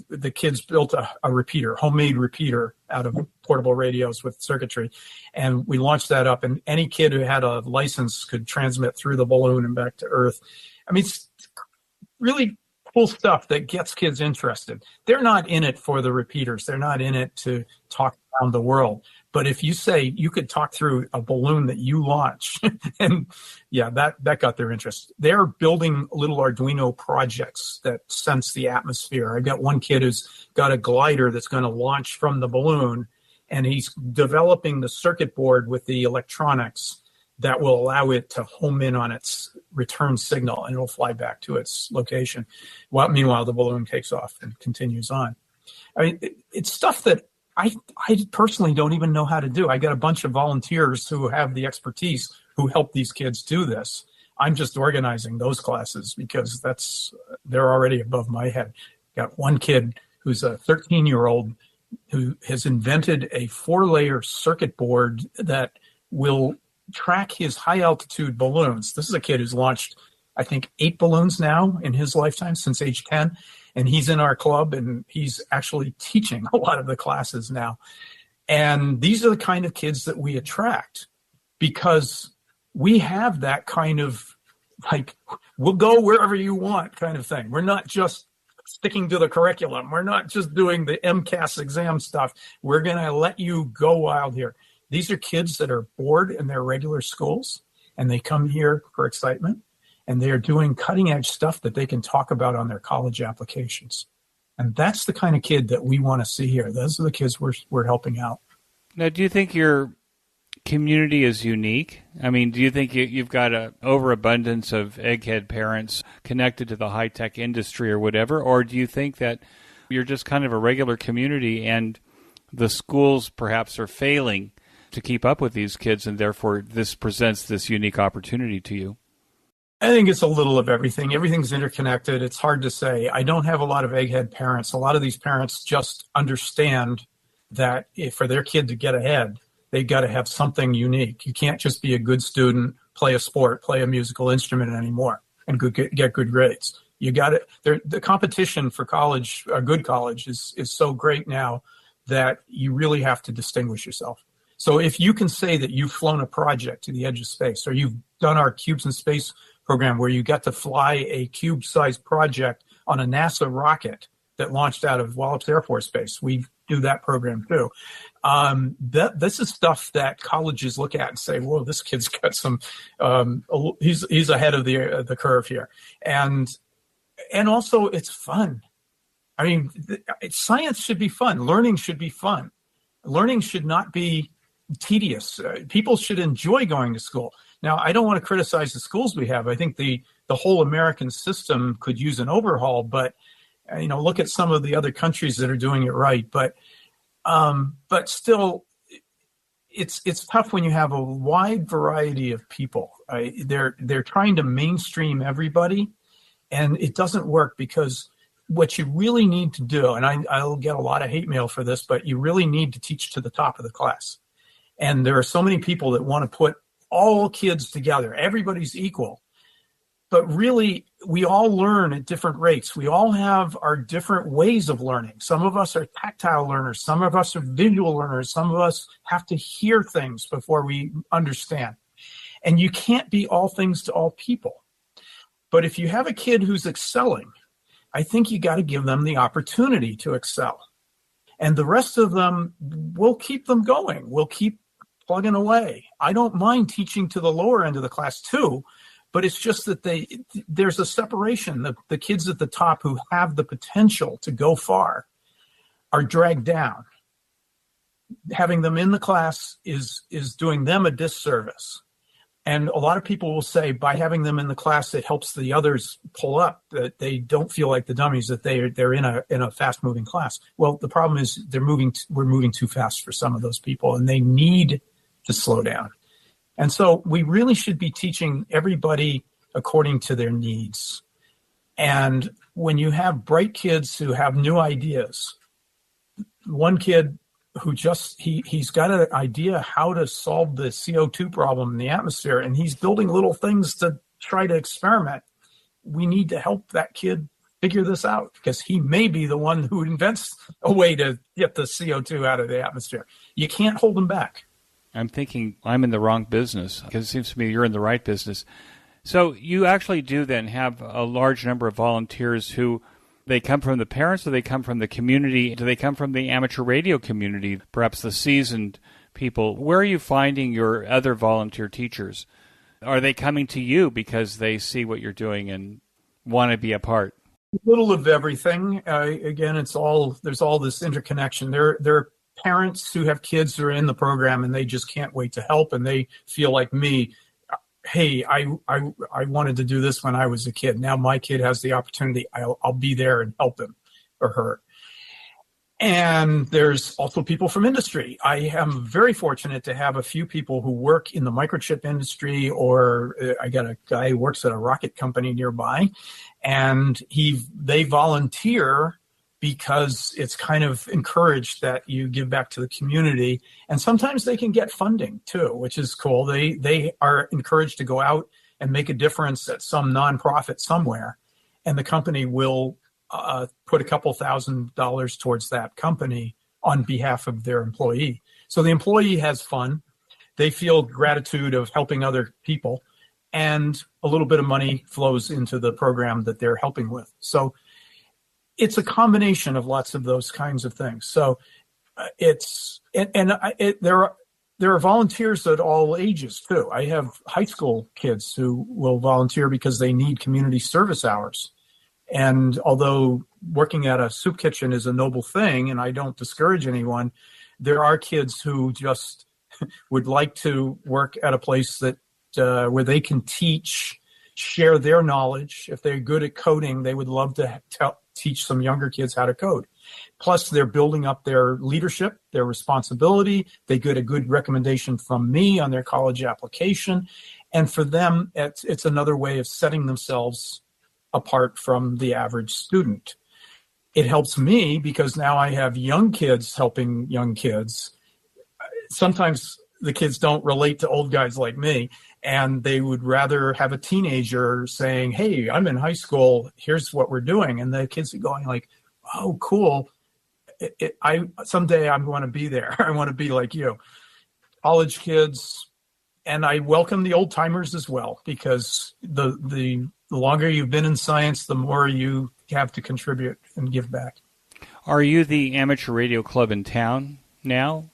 the kids built a repeater, homemade repeater out of portable radios with circuitry. And we launched that up, and any kid who had a license could transmit through the balloon and back to Earth. I mean, it's really cool stuff that gets kids interested. They're not in it for the repeaters. They're not in it to talk around the world. But if you say you could talk through a balloon that you launch, and that got their interest. They're building little Arduino projects that sense the atmosphere. I've got one kid who's got a glider that's going to launch from the balloon, and he's developing the circuit board with the electronics that will allow it to home in on its return signal, and it'll fly back to its location. Well, meanwhile, the balloon takes off and continues on. I mean, it's stuff that I personally don't even know how to do. I got a bunch of volunteers who have the expertise who help these kids do this. I'm just organizing those classes because they're already above my head. Got one kid who's a 13-year-old who has invented a 4-layer circuit board that will track his high-altitude balloons. This is a kid who's launched, I think, 8 balloons now in his lifetime since age 10, and he's in our club, and he's actually teaching a lot of the classes now. And these are the kind of kids that we attract because we have that kind of, like, we'll go wherever you want kind of thing. We're not just sticking to the curriculum. We're not just doing the MCAS exam stuff. We're going to let you go wild here. These are kids that are bored in their regular schools, and they come here for excitement, and they're doing cutting-edge stuff that they can talk about on their college applications. And that's the kind of kid that we want to see here. Those are the kids we're helping out. Now, do you think your community is unique? I mean, do you think you've got an overabundance of egghead parents connected to the high-tech industry or whatever, or do you think that you're just kind of a regular community and the schools perhaps are failing to keep up with these kids, and therefore this presents this unique opportunity to you? I think it's a little of everything. Everything's interconnected. It's hard to say. I don't have a lot of egghead parents. A lot of these parents just understand that if for their kid to get ahead, they've got to have something unique. You can't just be a good student, play a sport, play a musical instrument anymore, and get good grades. You got it. The competition for college, a good college, is so great now that you really have to distinguish yourself. So if you can say that you've flown a project to the edge of space, or you've done our Cubes in Space program where you got to fly a cube-sized project on a NASA rocket that launched out of Wallops Air Force Base, we do that program too. This is stuff that colleges look at and say, "Whoa, this kid's got some. He's ahead of the curve here," and also it's fun. I mean, science should be fun. Learning should be fun. Learning should not be tedious. People should enjoy going to school. Now, I don't want to criticize the schools we have. I think the whole American system could use an overhaul, but look at some of the other countries that are doing it right. But still, it's tough when you have a wide variety of people. They're trying to mainstream everybody, and it doesn't work because what you really need to do, and I'll get a lot of hate mail for this, but you really need to teach to the top of the class. And there are so many people that want to put all kids together. Everybody's equal. But really, we all learn at different rates. We all have our different ways of learning. Some of us are tactile learners. Some of us are visual learners. Some of us have to hear things before we understand. And you can't be all things to all people. But if you have a kid who's excelling, I think you got to give them the opportunity to excel. And the rest of them, we'll keep them going. We'll keep plugging away. I don't mind teaching to the lower end of the class too, but it's just that there's a separation. The kids at the top who have the potential to go far are dragged down. Having them in the class is doing them a disservice. And a lot of people will say by having them in the class, it helps the others pull up, that they don't feel like the dummies, that they're in a fast moving class. Well, the problem is we're moving too fast for some of those people, and they need to slow down. And so we really should be teaching everybody according to their needs. And when you have bright kids who have new ideas, one kid who he's got an idea how to solve the CO2 problem in the atmosphere, and he's building little things to try to experiment. We need to help that kid figure this out, because he may be the one who invents a way to get the CO2 out of the atmosphere. You can't hold him back. I'm thinking I'm in the wrong business, because it seems to me you're in the right business. So you actually do then have a large number of volunteers who, they come from the parents, or they come from the community? Do they come from the amateur radio community, perhaps the seasoned people? Where are you finding your other volunteer teachers? Are they coming to you because they see what you're doing and want to be a part? A little of everything. Again, there's all this interconnection. There are parents who have kids who are in the program and they just can't wait to help, and they feel like me, hey, I wanted to do this when I was a kid. Now my kid has the opportunity. I'll be there and help him or her. And there's also people from industry. I am very fortunate to have a few people who work in the microchip industry, or I got a guy who works at a rocket company nearby, and they volunteer because it's kind of encouraged that you give back to the community. And sometimes they can get funding too, which is cool. They are encouraged to go out and make a difference at some nonprofit somewhere, and the company will put a couple $1,000s towards that company on behalf of their employee. So the employee has fun. They feel gratitude of helping other people, and a little bit of money flows into the program that they're helping with. So it's a combination of lots of those kinds of things. So there are volunteers at all ages too. I have high school kids who will volunteer because they need community service hours. And although working at a soup kitchen is a noble thing, and I don't discourage anyone, there are kids who just would like to work at a place that where they can teach, share their knowledge. If they're good at coding, they would love to teach some younger kids how to code. Plus, they're building up their leadership, their responsibility. They get a good recommendation from me on their college application. And for them, it's another way of setting themselves apart from the average student. It helps me because now I have young kids helping young kids. Sometimes the kids don't relate to old guys like me, and they would rather have a teenager saying, hey, I'm in high school, here's what we're doing. And the kids are going like, oh, cool. Someday I'm going to be there. I want to be like you. College kids, and I welcome the old timers as well, because the longer you've been in science, the more you have to contribute and give back. Are you the amateur radio club in town now?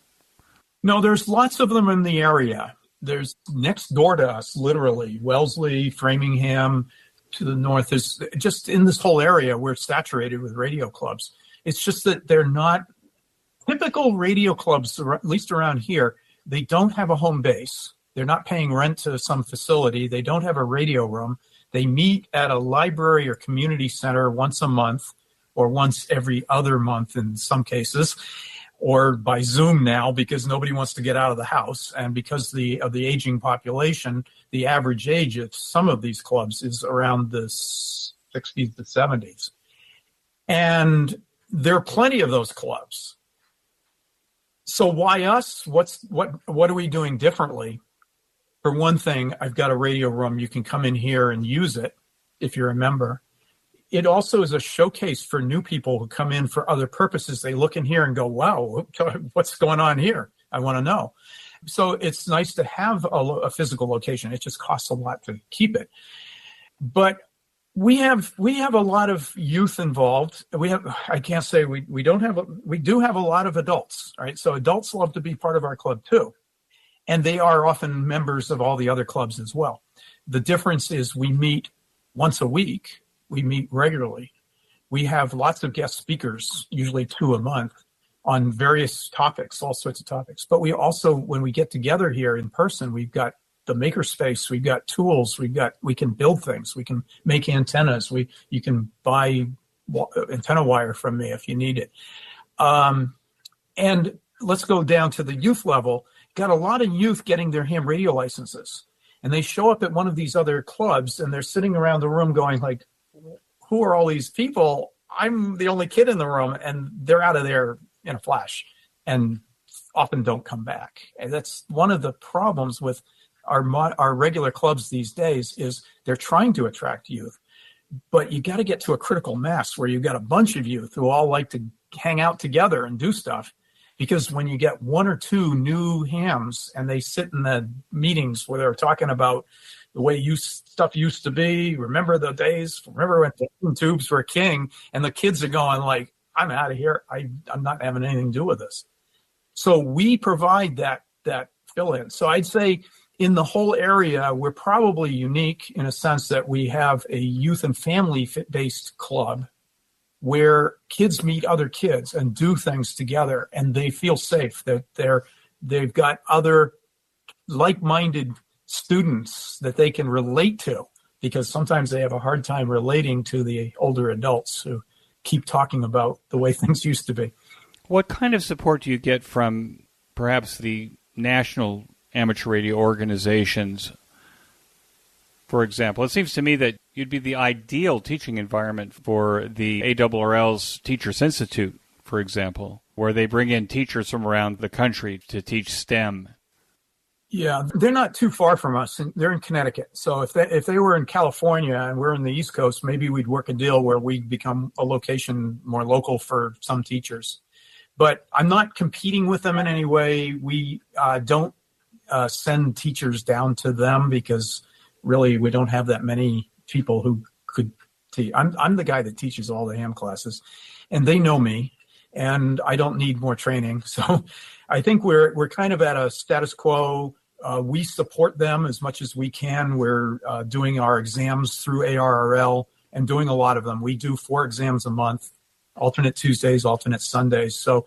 No, there's lots of them in the area. There's next door to us, literally, Wellesley, Framingham, to the north. Is just in this whole area, we're saturated with radio clubs. It's just that they're not typical radio clubs, at least around here. They don't have a home base. They're not paying rent to some facility. They don't have a radio room. They meet at a library or community center once a month, or once every other month in some cases, or by Zoom now because nobody wants to get out of the house. And because of the aging population, the average age of some of these clubs is around the 60s to 70s. And there are plenty of those clubs. So why us? What are we doing differently? For one thing, I've got a radio room. You can come in here and use it if you're a member. It also is a showcase for new people who come in for other purposes. They look in here and go, wow, what's going on here? I want to know. So it's nice to have a physical location. It just costs a lot to keep it. But we have a lot of youth involved. I can't say we don't have, we do have a lot of adults, right? So adults love to be part of our club too. And they are often members of all the other clubs as well. The difference is we meet once a week. We meet regularly. We have lots of guest speakers, usually 2 a month, on various topics, all sorts of topics. But we also, when we get together here in person, we've got the makerspace, we've got tools, we can build things, we can make antennas, you can buy antenna wire from me if you need it. And let's go down to the youth level. Got a lot of youth getting their ham radio licenses, and they show up at one of these other clubs, and they're sitting around the room going like, who are all these people? I'm the only kid in the room, and they're out of there in a flash and often don't come back. And that's one of the problems with our regular clubs these days is they're trying to attract youth, but you got to get to a critical mass where you've got a bunch of youth who all like to hang out together and do stuff. Because when you get 1 or 2 new hams and they sit in the meetings where they're talking about the way stuff used to be, remember the days, remember when the tubes were king, and the kids are going like, I'm out of here. I'm not having anything to do with this. So we provide that fill-in. So I'd say in the whole area, we're probably unique in a sense that we have a youth and family-based club where kids meet other kids and do things together, and they feel safe that they've got other like-minded students that they can relate to, because sometimes they have a hard time relating to the older adults who keep talking about the way things used to be. What kind of support do you get from perhaps the national amateur radio organizations? For example, it seems to me that you'd be the ideal teaching environment for the ARRL's Teachers Institute, for example, where they bring in teachers from around the country to teach STEM. Yeah, they're not too far from us. They're in Connecticut. So if they were in California and we're in the East Coast, maybe we'd work a deal where we become a location more local for some teachers. But I'm not competing with them in any way. We don't send teachers down to them because really we don't have that many people who could teach. I'm the guy that teaches all the ham classes, and they know me, and I don't need more training. So I think we're kind of at a status quo. We support them as much as we can. We're doing our exams through ARRL and doing a lot of them. We do 4 exams a month, alternate Tuesdays, alternate Sundays. So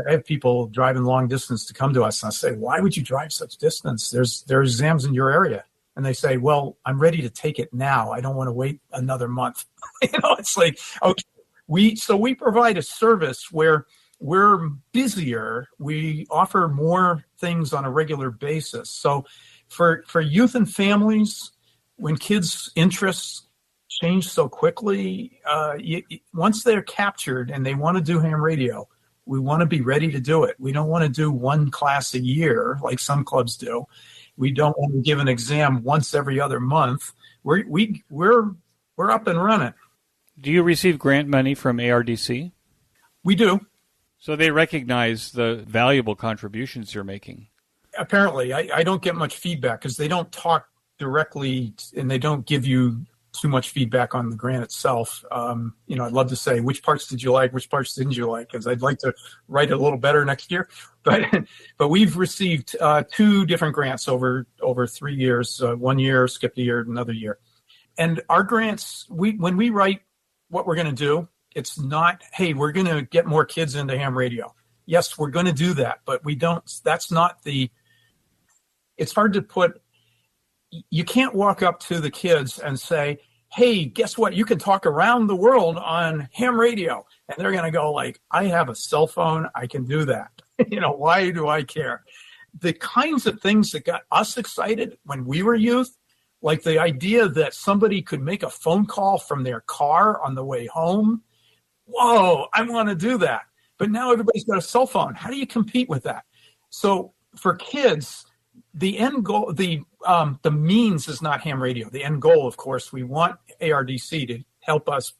I have people driving long distance to come to us, and I say, why would you drive such distance? There's exams in your area. And they say, well, I'm ready to take it now. I don't want to wait another month. It's like, okay, we provide a service where we're busier. We offer more things on a regular basis. So for youth and families, when kids' interests change so quickly, once they're captured and they want to do ham radio, we want to be ready to do it. We don't want to do 1 class a year like some clubs do. We don't want to give an exam once every other month. We're up and running. Do you receive grant money from ARDC? We do. So they recognize the valuable contributions you're making. Apparently, I don't get much feedback because they don't talk directly and they don't give you too much feedback on the grant itself. I'd love to say, which parts did you like, which parts didn't you like? Because I'd like to write it a little better next year. But we've received 2 different grants over 3 years. 1 year, skipped a year, another year. And our grants, when we write what we're going to do, it's not, hey, we're going to get more kids into ham radio. Yes, we're going to do that, but we don't. That's not it's hard to put. You can't walk up to the kids and say, hey, guess what? You can talk around the world on ham radio. And they're going to go like, I have a cell phone. I can do that. Why do I care? The kinds of things that got us excited when we were youth, like the idea that somebody could make a phone call from their car on the way home. Whoa, I want to do that. But now everybody's got a cell phone. How do you compete with that? So for kids, the end goal, the means is not ham radio. The end goal, of course, we want ARDC to help us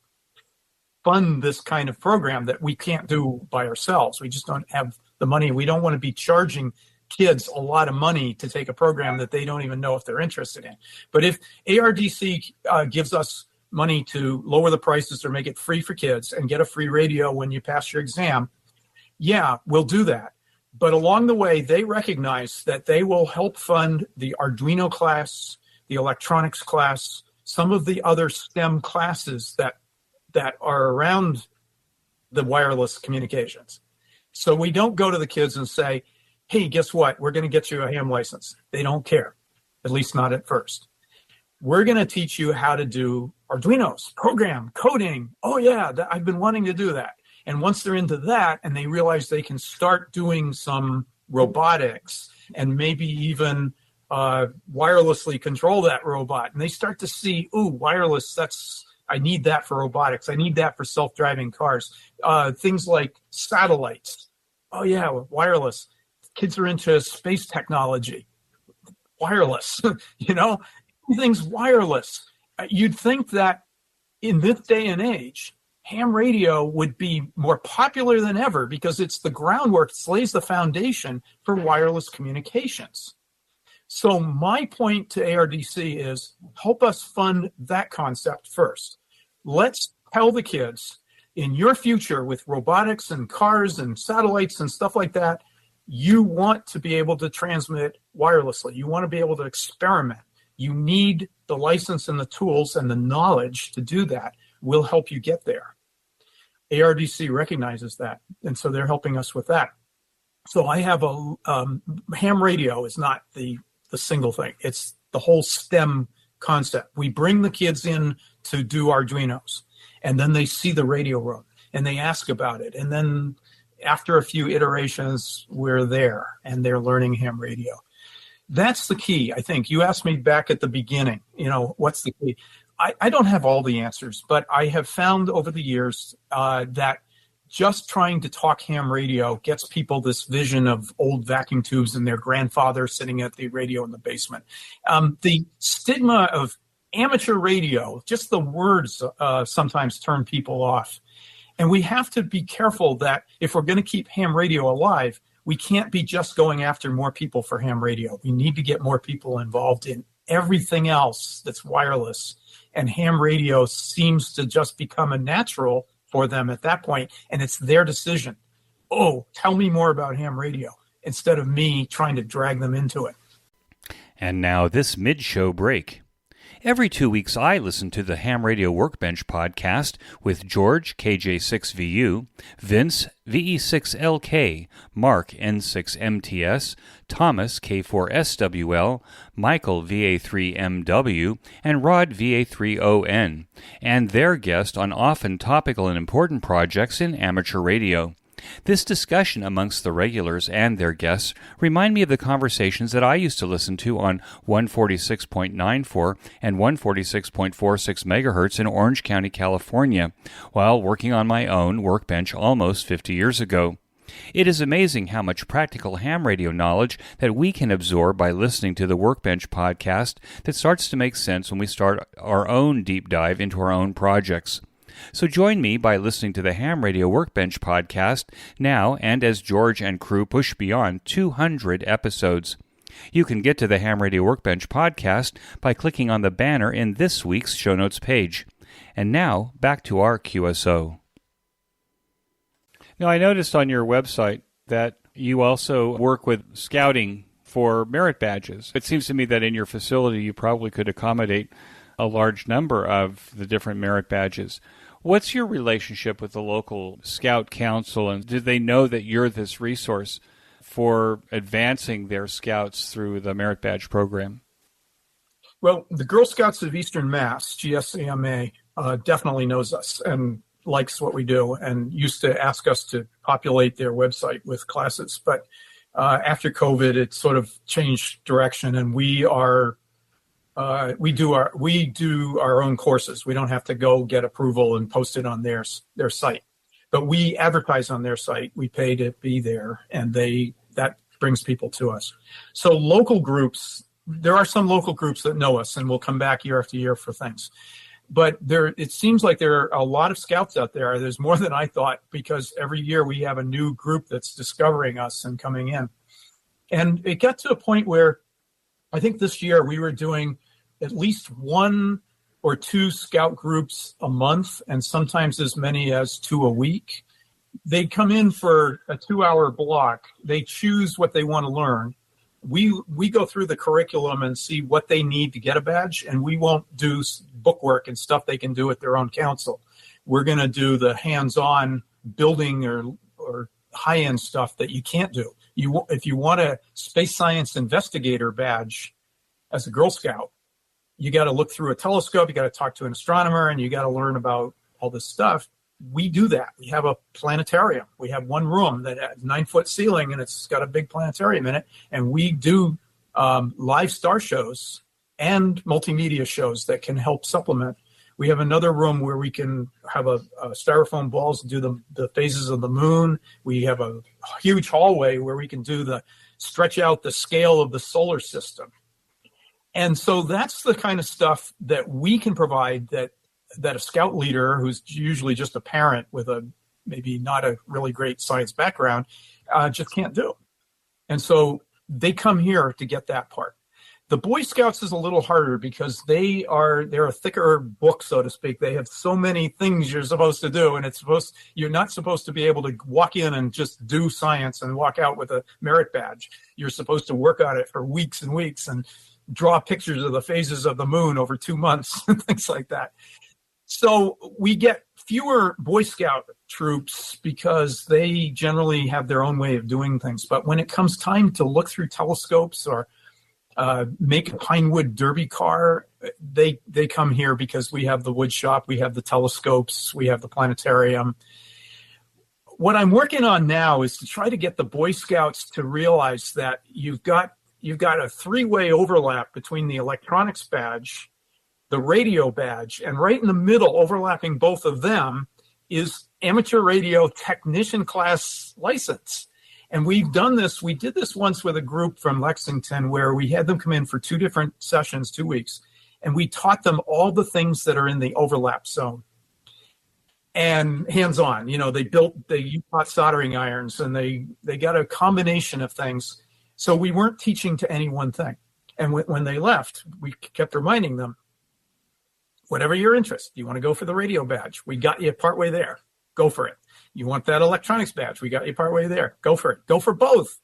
fund this kind of program that we can't do by ourselves. We just don't have the money. We don't want to be charging kids a lot of money to take a program that they don't even know if they're interested in. But if ARDC gives us money to lower the prices or make it free for kids and get a free radio when you pass your exam, yeah, we'll do that. But along the way, they recognize that they will help fund the Arduino class, the electronics class, some of the other STEM classes that are around the wireless communications. So we don't go to the kids and say, hey, guess what? We're going to get you a ham license. They don't care, at least not at first. We're going to teach you how to do Arduinos, program, coding. Oh, yeah, I've been wanting to do that. And once they're into that and they realize they can start doing some robotics and maybe even wirelessly control that robot, and they start to see, ooh, wireless, I need that for robotics. I need that for self-driving cars. Things like satellites. Oh, yeah, wireless. Kids are into space technology. Wireless, everything's wireless. You'd think that in this day and age, ham radio would be more popular than ever because it's the groundwork, it lays the foundation for wireless communications. So my point to ARDC is help us fund that concept first. Let's tell the kids in your future with robotics and cars and satellites and stuff like that, you want to be able to transmit wirelessly. You want to be able to experiment. You need the license and the tools and the knowledge to do that. We'll help you get there. ARDC recognizes that, and so they're helping us with that. So I have ham radio is not the the single thing. It's the whole STEM concept. We bring the kids in to do Arduinos, and then they see the radio room, and they ask about it. And then after a few iterations, we're there, and they're learning ham radio. That's the key, I think. You asked me back at the beginning, what's the key? I don't have all the answers, but I have found over the years that just trying to talk ham radio gets people this vision of old vacuum tubes and their grandfather sitting at the radio in the basement. The stigma of amateur radio, just the words sometimes turn people off. And we have to be careful that if we're going to keep ham radio alive, we can't be just going after more people for ham radio. We need to get more people involved in everything else that's wireless. And ham radio seems to just become a natural for them at that point, and it's their decision. Oh, tell me more about ham radio, instead of me trying to drag them into it. And now this mid-show break. Every 2 weeks, I listen to the Ham Radio Workbench podcast with George, KJ6VU, Vince, VE6LK, Mark, N6MTS, Thomas, K4SWL, Michael, VA3MW, and Rod, VA3ON, and their guest on often topical and important projects in amateur radio. This discussion amongst the regulars and their guests remind me of the conversations that I used to listen to on 146.94 and 146.46 megahertz in Orange County, California, while working on my own workbench almost 50 years ago. It is amazing how much practical ham radio knowledge that we can absorb by listening to the Workbench podcast that starts to make sense when we start our own deep dive into our own projects. So join me by listening to the Ham Radio Workbench podcast now and as George and crew push beyond 200 episodes. You can get to the Ham Radio Workbench podcast by clicking on the banner in this week's show notes page. And now, back to our QSO. Now, I noticed on your website that you also work with scouting for merit badges. It seems to me that in your facility you probably could accommodate a large number of the different merit badges. What's your relationship with the local Scout Council, and do they know that you're this resource for advancing their scouts through the merit badge program? Well, the Girl Scouts of Eastern Mass, GSAMA, definitely knows us and likes what we do and used to ask us to populate their website with classes. But after COVID, it sort of changed direction, and we do our own courses. We don't have to go get approval and post it on their site, but we advertise on their site. We pay to be there, and that brings people to us. So local groups, there are some local groups that know us and will come back year after year for things. But it seems like there are a lot of scouts out there. There's more than I thought, because every year we have a new group that's discovering us and coming in. And it got to a point where I think this year we were doing at least 1 or 2 scout groups a month, and sometimes as many as 2 a week. They come in for a 2-hour block. They choose what they want to learn. We go through the curriculum and see what they need to get a badge, and we won't do bookwork and stuff they can do at their own council. We're going to do the hands-on building or high-end stuff that you can't do. If you want a space science investigator badge as a Girl Scout, you got to look through a telescope, you got to talk to an astronomer, and you got to learn about all this stuff. We do that. We have a planetarium. We have one room that has 9-foot ceiling, and it's got a big planetarium in it. And we do live star shows and multimedia shows that can help supplement. We have another room where we can have a styrofoam balls and do the phases of the moon. We have a huge hallway where we can do stretch out the scale of the solar system. And so that's the kind of stuff that we can provide that a scout leader, who's usually just a parent with maybe not a really great science background, just can't do. And so they come here to get that part. The Boy Scouts is a little harder because they're a thicker book, so to speak. They have so many things you're supposed to do, and you're not supposed to be able to walk in and just do science and walk out with a merit badge. You're supposed to work on it for weeks and weeks and draw pictures of the phases of the moon over 2 months and things like that. So we get fewer Boy Scout troops because they generally have their own way of doing things. But when it comes time to look through telescopes or make a Pinewood Derby car. They come here because we have the wood shop, we have the telescopes, we have the planetarium. What I'm working on now is to try to get the Boy Scouts to realize that you've got a three-way overlap between the electronics badge, the radio badge, and right in the middle, overlapping both of them, is amateur radio technician class license. And we've done this. We did this once with a group from Lexington where we had them come in for 2 different sessions, 2 weeks, and we taught them all the things that are in the overlap zone. And hands-on, they U-pot soldering irons, and they got a combination of things. So we weren't teaching to any one thing. And when they left, we kept reminding them, whatever your interest, you want to go for the radio badge, we got you partway there, go for it. You want that electronics badge, we got you partway there, go for it. Go for both.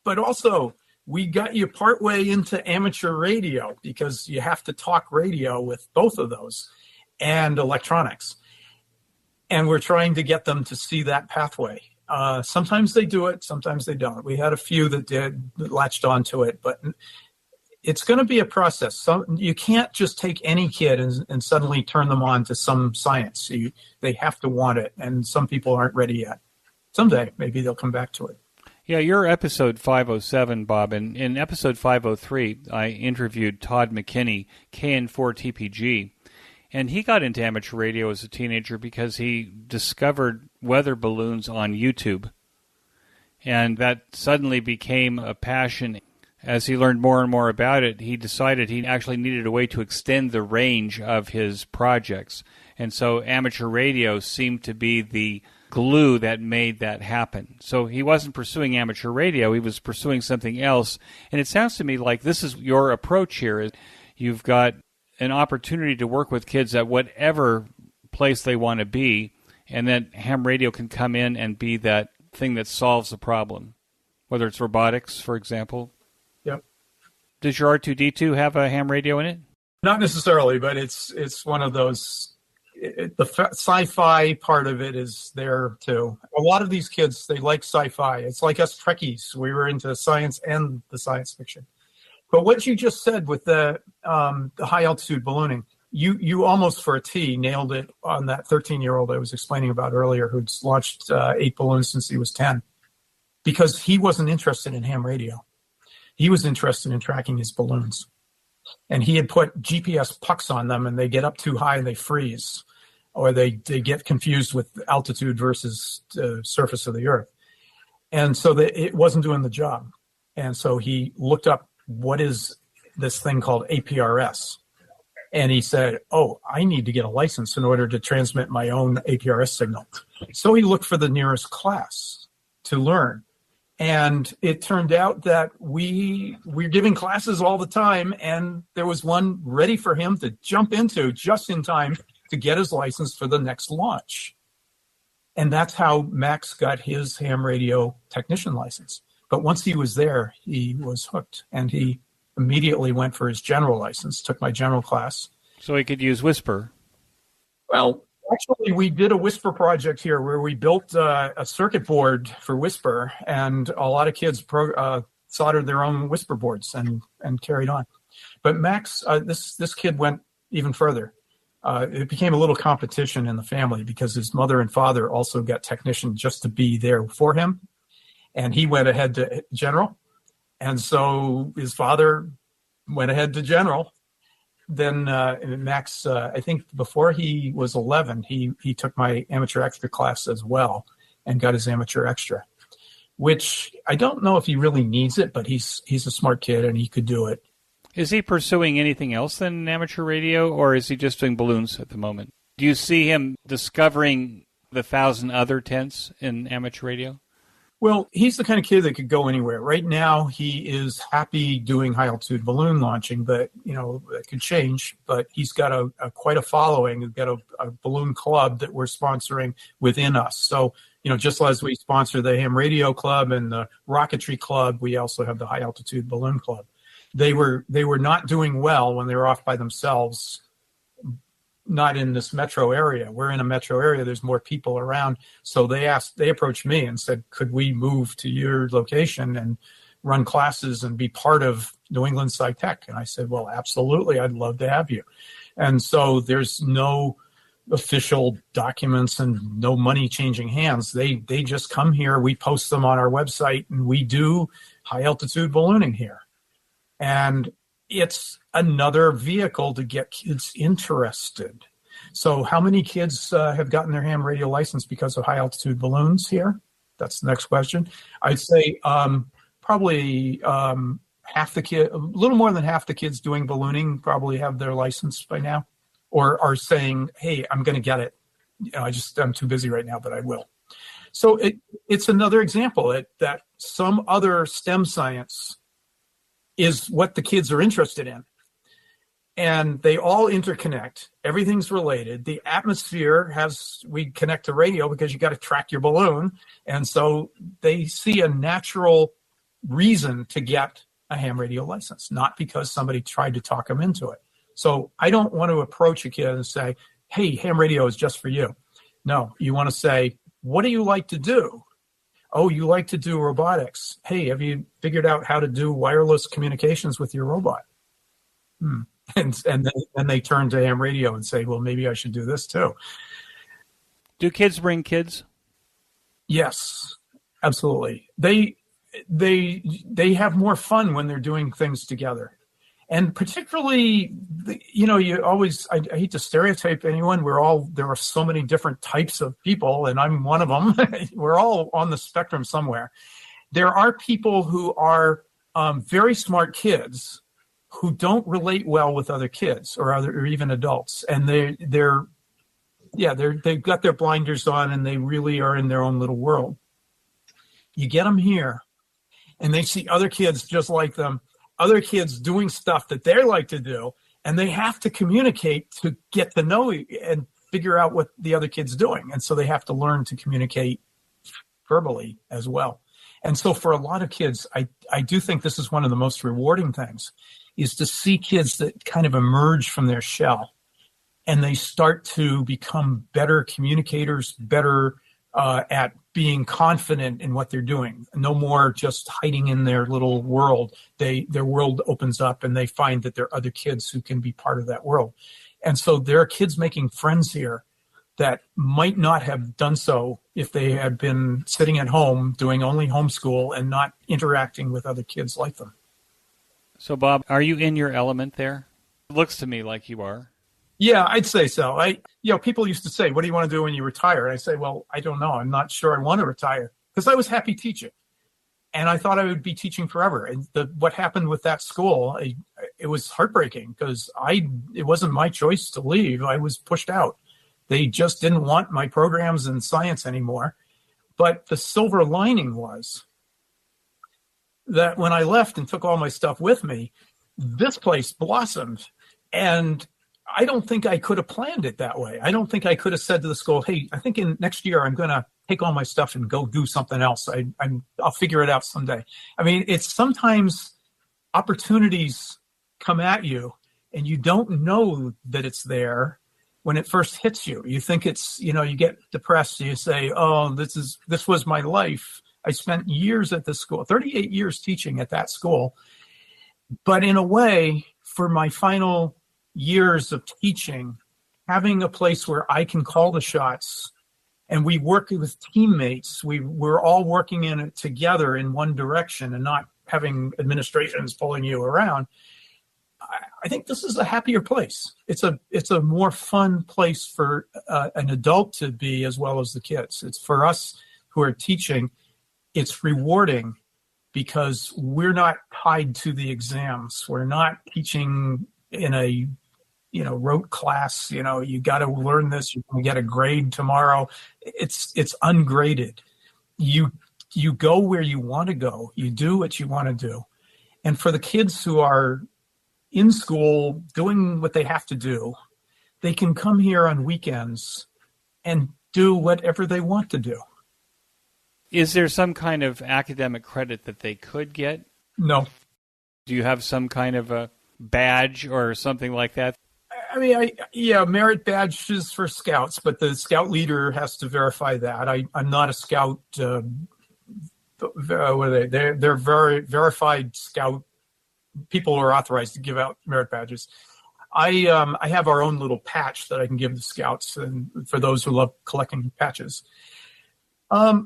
But also, we got you partway into amateur radio because you have to talk radio with both of those and electronics. And we're trying to get them to see that pathway. Sometimes they do it, sometimes they don't. We had a few that latched onto it, but it's going to be a process. You can't just take any kid and suddenly turn them on to some science. They have to want it, and some people aren't ready yet. Someday, maybe they'll come back to it. Yeah, you're episode 507, Bob, and in episode 503, I interviewed Todd McKinney, KN4TPG, and he got into amateur radio as a teenager because he discovered weather balloons on YouTube. And that suddenly became a passion. As he learned more and more about it, he decided he actually needed a way to extend the range of his projects. And so amateur radio seemed to be the glue that made that happen. So he wasn't pursuing amateur radio, he was pursuing something else. And it sounds to me like this is your approach here. You've got an opportunity to work with kids at whatever place they want to be, and then ham radio can come in and be that thing that solves the problem, whether it's robotics, for example. Yep. Does your R2-D2 have a ham radio in it? Not necessarily, but it's one of those. The sci-fi part of it is there too. A lot of these kids, they like sci-fi. It's like us Trekkies. We were into science and the science fiction. But what you just said with the high altitude ballooning, you almost for a T nailed it on that 13-year-old I was explaining about earlier who'd launched 8 balloons since he was 10, because he wasn't interested in ham radio. He was interested in tracking his balloons. And he had put GPS pucks on them, and they get up too high and they freeze, or they get confused with altitude versus the surface of the Earth. And so it wasn't doing the job. And so he looked up, what is this thing called APRS? And he said, I need to get a license in order to transmit my own APRS signal. So he looked for the nearest class to learn. And it turned out that we're giving classes all the time, and there was one ready for him to jump into just in time to get his license for the next launch. And that's how Max got his ham radio technician license. But once he was there, he was hooked, and he immediately went for his general license, took my general class. So he could use Whisper. Well, actually, we did a Whisper project here where we built a circuit board for Whisper, and a lot of kids soldered their own Whisper boards and carried on. But Max, this kid went even further. It became a little competition in the family because his mother and father also got technician just to be there for him. And he went ahead to general. And so his father went ahead to general. Then Max, I think before he was 11, he took my amateur extra class as well and got his amateur extra, which I don't know if he really needs it, but he's a smart kid and he could do it. Is he pursuing anything else than amateur radio, or is he just doing balloons at the moment? Do you see him discovering the 1,000 other tents in amateur radio? Well, he's the kind of kid that could go anywhere. Right now, he is happy doing high-altitude balloon launching, but, it could change. But he's got quite a following. We've got a balloon club that we're sponsoring within us. So, just as we sponsor the Ham Radio Club and the Rocketry Club, we also have the high-altitude balloon club. They were not doing well when they were off by themselves, not in this metro area. We're in a metro area. There's more people around. So they approached me and said, could we move to your location and run classes and be part of New England Sci-Tech. And I said, well, absolutely, I'd love to have you. And so there's no official documents and no money changing hands. They just come here. We post them on our website, and we do high altitude ballooning here. And it's another vehicle to get kids interested. So how many kids have gotten their ham radio license because of high altitude balloons here? That's the next question. I'd say probably half the kid, a little more than half the kids doing ballooning probably have their license by now, or are saying, hey, I'm going to get it. I'm too busy right now, but I will. So it's another example that some other STEM science is what the kids are interested in. And they all interconnect. Everything's related. The atmosphere we connect to radio because you got to track your balloon. And so they see a natural reason to get a ham radio license, not because somebody tried to talk them into it. So I don't want to approach a kid and say, hey, ham radio is just for you. No, you want to say, what do you like to do? Oh, you like to do robotics. Hey, have you figured out how to do wireless communications with your robot? And then they turn to ham radio and say, well, maybe I should do this too. Do kids bring kids? Yes, absolutely. They have more fun when they're doing things together. And particularly, I hate to stereotype anyone. There are so many different types of people, and I'm one of them. We're all on the spectrum somewhere. There are people who are very smart kids who don't relate well with other kids or even adults, and they've got their blinders on and they really are in their own little world. You get them here, and they see other kids just like them, other kids doing stuff that they like to do, and they have to communicate to get to know and figure out what the other kid's doing, and so they have to learn to communicate verbally as well. And so for a lot of kids, I do think this is one of the most rewarding things, is to see kids that kind of emerge from their shell and they start to become better communicators, better at being confident in what they're doing. No more just hiding in their little world. Their world opens up and they find that there are other kids who can be part of that world. And so there are kids making friends here that might not have done so if they had been sitting at home doing only homeschool and not interacting with other kids like them. So, Bob, are you in your element there? It looks to me like you are. Yeah, I'd say so. People used to say, what do you want to do when you retire? And I say, well, I don't know. I'm not sure I want to retire, because I was happy teaching. And I thought I would be teaching forever. And what happened with that school, it was heartbreaking, because it wasn't my choice to leave. I was pushed out. They just didn't want my programs in science anymore. But the silver lining was that when I left and took all my stuff with me, this place blossomed. And I don't think I could have planned it that way. I don't think I could have said to the school, hey, I think next year I'm going to take all my stuff and go do something else. I'll figure it out someday. I mean, it's sometimes opportunities come at you and you don't know that it's there when it first hits you. You think it's, you get depressed. You say, oh, this was my life. I spent years at this school, 38 years teaching at that school. But in a way, for my final years of teaching, having a place where I can call the shots and we work with teammates, we're all working in it together in one direction and not having administrations pulling you around. I think this is a happier place. It's a more fun place for an adult to be, as well as the kids. It's for us who are teaching. It's rewarding because we're not tied to the exams. We're not teaching in a rote class. You got to learn this. You're going to get a grade tomorrow. It's ungraded. You go where you want to go. You do what you want to do. And for the kids who are in school doing what they have to do, they can come here on weekends and do whatever they want to do. Is there some kind of academic credit that they could get? No. Do you have some kind of a badge or something like that? I mean, merit badges for scouts, but the scout leader has to verify that. I'm not a scout. What are they? They're very verified scout people who are authorized to give out merit badges. I have our own little patch that I can give the scouts and for those who love collecting patches. I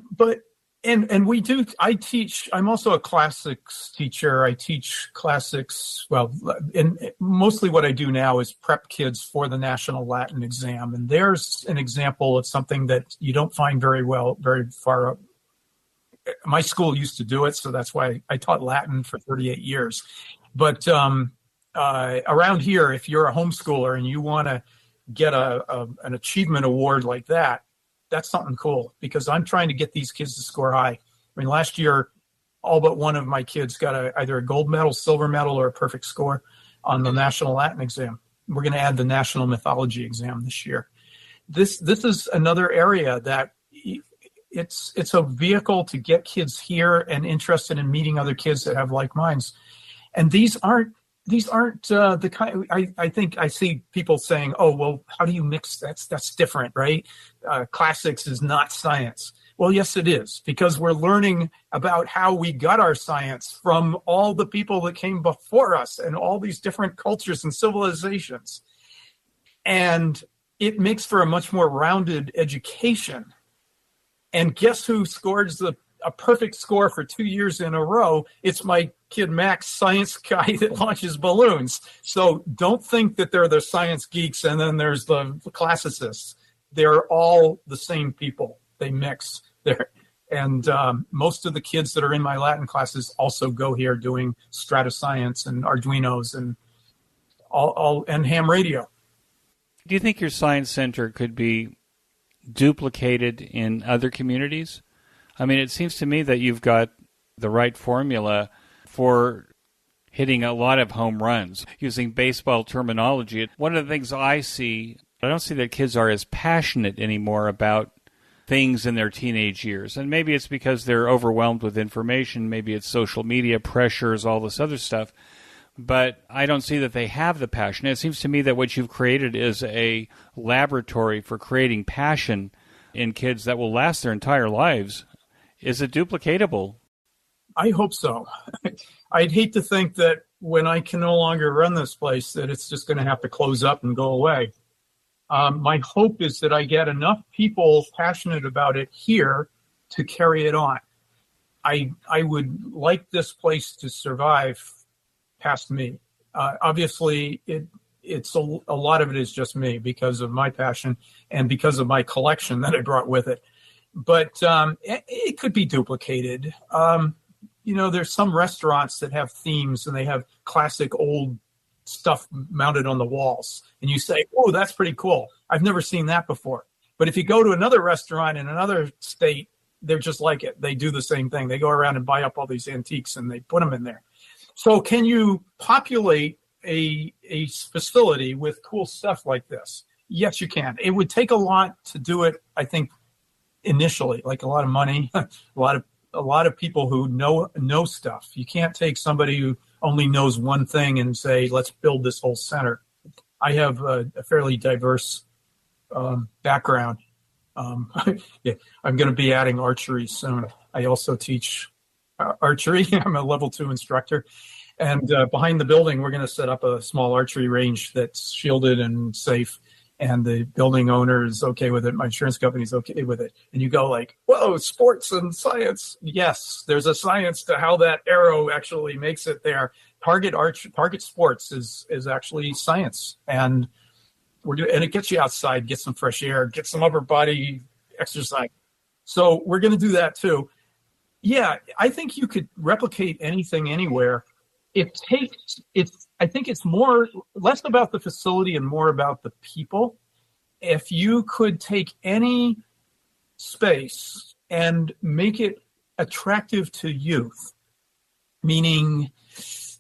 teach, I'm also a classics teacher. I teach classics. Well, and mostly what I do now is prep kids for the National Latin exam. And there's an example of something that you don't find very far up. My school used to do it, so that's why I taught Latin for 38 years. But around here, if you're a homeschooler and you want to get an achievement award like that, that's something cool, because I'm trying to get these kids to score high. I mean, last year, all but one of my kids got either a gold medal, silver medal, or a perfect score on the National Latin exam. We're going to add the National Mythology exam this year. This is another area that it's a vehicle to get kids here and interested in meeting other kids that have like minds. And these aren't the kind. I think I see people saying, "Oh, well, how do you mix? That's different, right? Classics is not science." Well, yes, it is, because we're learning about how we got our science from all the people that came before us and all these different cultures and civilizations, and it makes for a much more rounded education. And guess who scores a perfect score for 2 years in a row? It's my kid Max, science guy that launches balloons. So don't think that they're the science geeks and then there's the classicists. They're all the same people. They mix there. And most of the kids that are in my Latin classes also go here doing stratoscience and Arduinos and all and ham radio. Do you think your science center could be duplicated in other communities? I mean, it seems to me that you've got the right formula for hitting a lot of home runs. Using baseball terminology, one of the things I don't see that kids are as passionate anymore about things in their teenage years. And maybe it's because they're overwhelmed with information. Maybe it's social media pressures, all this other stuff. But I don't see that they have the passion. It seems to me that what you've created is a laboratory for creating passion in kids that will last their entire lives. Is it duplicatable? I hope so. I'd hate to think that when I can no longer run this place, that it's just going to have to close up and go away. My hope is that I get enough people passionate about it here to carry it on. I would like this place to survive past me. Obviously, it's a lot of it is just me because of my passion and because of my collection that I brought with it. But it could be duplicated. There's some restaurants that have themes and they have classic old stuff mounted on the walls. And you say, "Oh, that's pretty cool. I've never seen that before." But if you go to another restaurant in another state, they're just like it. They do the same thing. They go around and buy up all these antiques and they put them in there. So can you populate a facility with cool stuff like this? Yes, you can. It would take a lot to do it, I think, initially, like a lot of money, a lot of people who know stuff. You can't take somebody who only knows one thing and say, "Let's build this whole center." I have a fairly diverse background. Yeah, I'm going to be adding archery soon. I also teach archery. I'm a level 2 instructor. And behind the building, we're going to set up a small archery range that's shielded and safe. And the building owner is okay with it. My insurance company is okay with it. And you go like, "Whoa, sports and science." Yes, there's a science to how that arrow actually makes it there. Target sports is actually science. And and it gets you outside, get some fresh air, get some upper body exercise. So we're going to do that too. Yeah, I think you could replicate anything anywhere. I think it's less about the facility and more about the people. If you could take any space and make it attractive to youth, meaning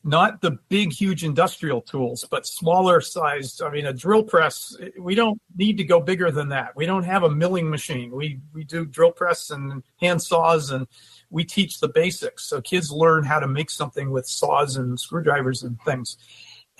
not the big, huge industrial tools, but smaller sized. I mean, a drill press, we don't need to go bigger than that. We don't have a milling machine. We do drill press and hand saws, and we teach the basics. So kids learn how to make something with saws and screwdrivers and things.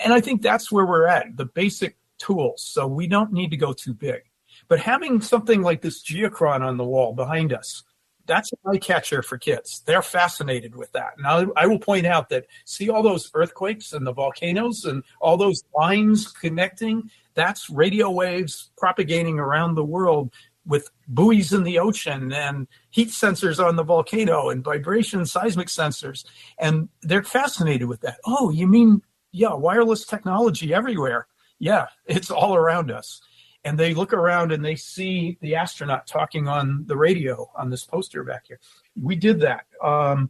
And I think that's where we're at, the basic tools. So we don't need to go too big. But having something like this geochron on the wall behind us, That's an eye catcher for kids. They're fascinated with that. Now, I will point out that see all those earthquakes and the volcanoes and all those lines connecting? That's radio waves propagating around the world with buoys in the ocean and heat sensors on the volcano and vibration seismic sensors. And they're fascinated with that. Oh, you mean, yeah, wireless technology everywhere. Yeah, it's all around us. And they look around and they see the astronaut talking on the radio on this poster back here. We did that. The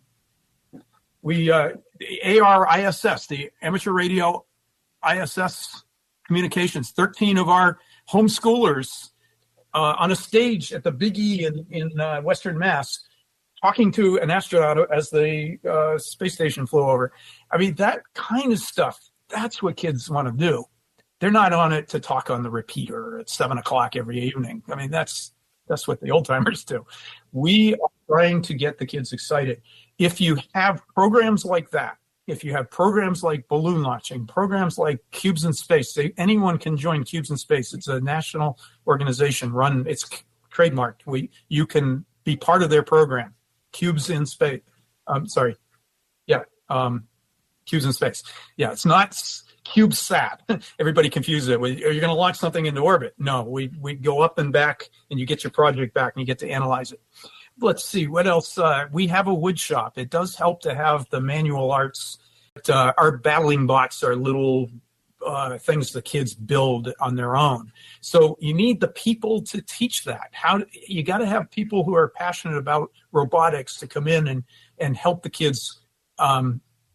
ARISS, the Amateur Radio ISS Communications, 13 of our homeschoolers on a stage at the Big E in Western Mass, talking to an astronaut as the space station flew over. I mean, that kind of stuff, that's what kids want to do. They're not on it to talk on the repeater at 7 o'clock every evening. I mean, that's what the old timers do. We are trying to get the kids excited. If you have programs like that, if you have programs like balloon launching, programs like Cubes in Space, anyone can join Cubes in Space. It's a national organization run. It's trademarked. You can be part of their program. Cubes in Space. Cubes in Space. Yeah, it's not CubeSat. Everybody confuses it. Are you going to launch something into orbit? No, we go up and back, and you get your project back, and you get to analyze it. Let's see, what else? We have a wood shop. It does help to have the manual arts. Our battling bots are little things the kids build on their own. So you need the people to teach that. You got to have people who are passionate about robotics to come in and help the kids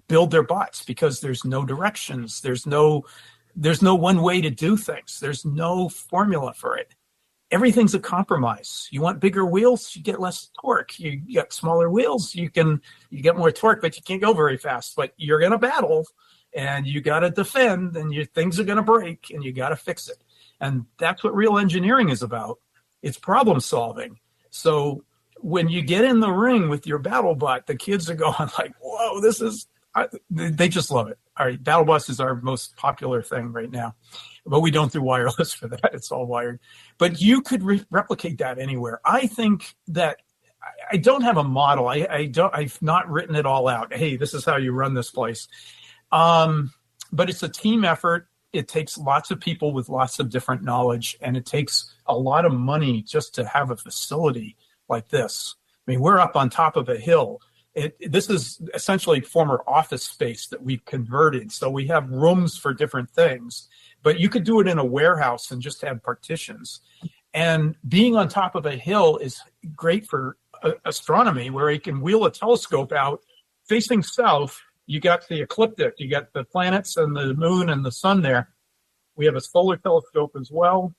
build their bots, because there's no directions. There's no one way to do things. There's no formula for it. Everything's a compromise. You want bigger wheels, you get less torque. You get smaller wheels, you get more torque, but you can't go very fast. But you're going to battle, and you got to defend, and things are going to break, and you got to fix it. And that's what real engineering is about. It's problem solving. So when you get in the ring with your BattleBot, the kids are going like, whoa, they just love it. All right, BattleBus is our most popular thing right now, but we don't do wireless for that. It's all wired. But you could replicate that anywhere. I think that I don't have a model. I've not written it all out. Hey, this is how you run this place. But it's a team effort. It takes lots of people with lots of different knowledge, and it takes a lot of money just to have a facility like this. I mean, we're up on top of a hill. This is essentially former office space that we've converted. So we have rooms for different things, but you could do it in a warehouse and just have partitions. And being on top of a hill is great for astronomy, where you can wheel a telescope out facing south. You got the ecliptic, you got the planets and the moon and the sun there. We have a solar telescope as well.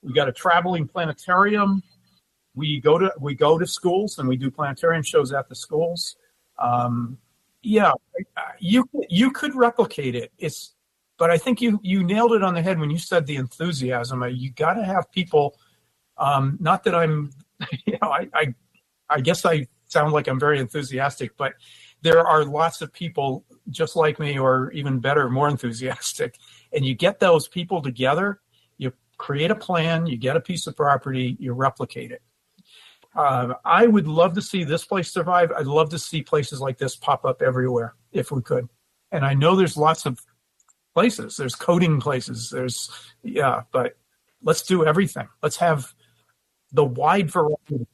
We got a traveling planetarium. We go to schools and we do planetarium shows at the schools. You could replicate it. But I think you nailed it on the head when you said the enthusiasm. You got to have people. Not that I'm, I guess I sound like I'm very enthusiastic, but there are lots of people just like me, or even better, more enthusiastic. And you get those people together. You create a plan. You get a piece of property. You replicate it. I would love to see this place survive. I'd love to see places like this pop up everywhere if we could. And I know there's lots of places. There's coding places. But let's do everything. Let's have the wide variety.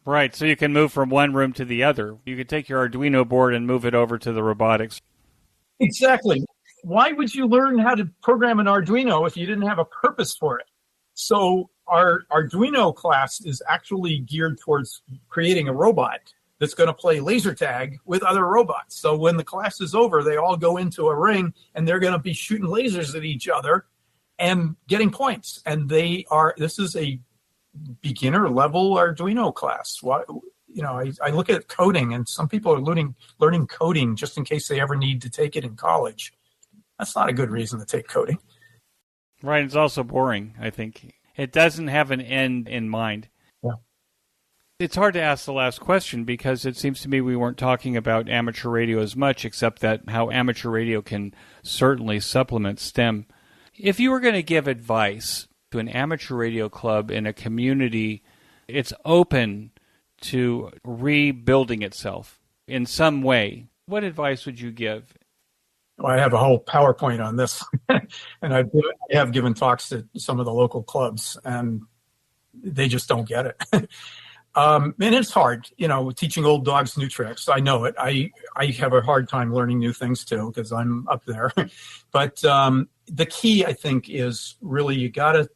Right, so you can move from one room to the other. You could take your Arduino board and move it over to the robotics. Exactly. Why would you learn how to program an Arduino if you didn't have a purpose for it? So our Arduino class is actually geared towards creating a robot that's going to play laser tag with other robots. So when the class is over, they all go into a ring and they're going to be shooting lasers at each other and getting points. And this is a beginner level Arduino class. I look at coding, and some people are learning coding just in case they ever need to take it in college. That's not a good reason to take coding. Right, it's also boring, I think. It doesn't have an end in mind. Yeah. It's hard to ask the last question because it seems to me we weren't talking about amateur radio as much, except that how amateur radio can certainly supplement STEM. If you were going to give advice to an amateur radio club in a community, it's open to rebuilding itself in some way, what advice would you give? Well, I have a whole PowerPoint on this, and I have given talks to some of the local clubs, and they just don't get it. And it's hard, teaching old dogs new tricks. I know it. I have a hard time learning new things too, because I'm up there. But the key, I think, is really you gotta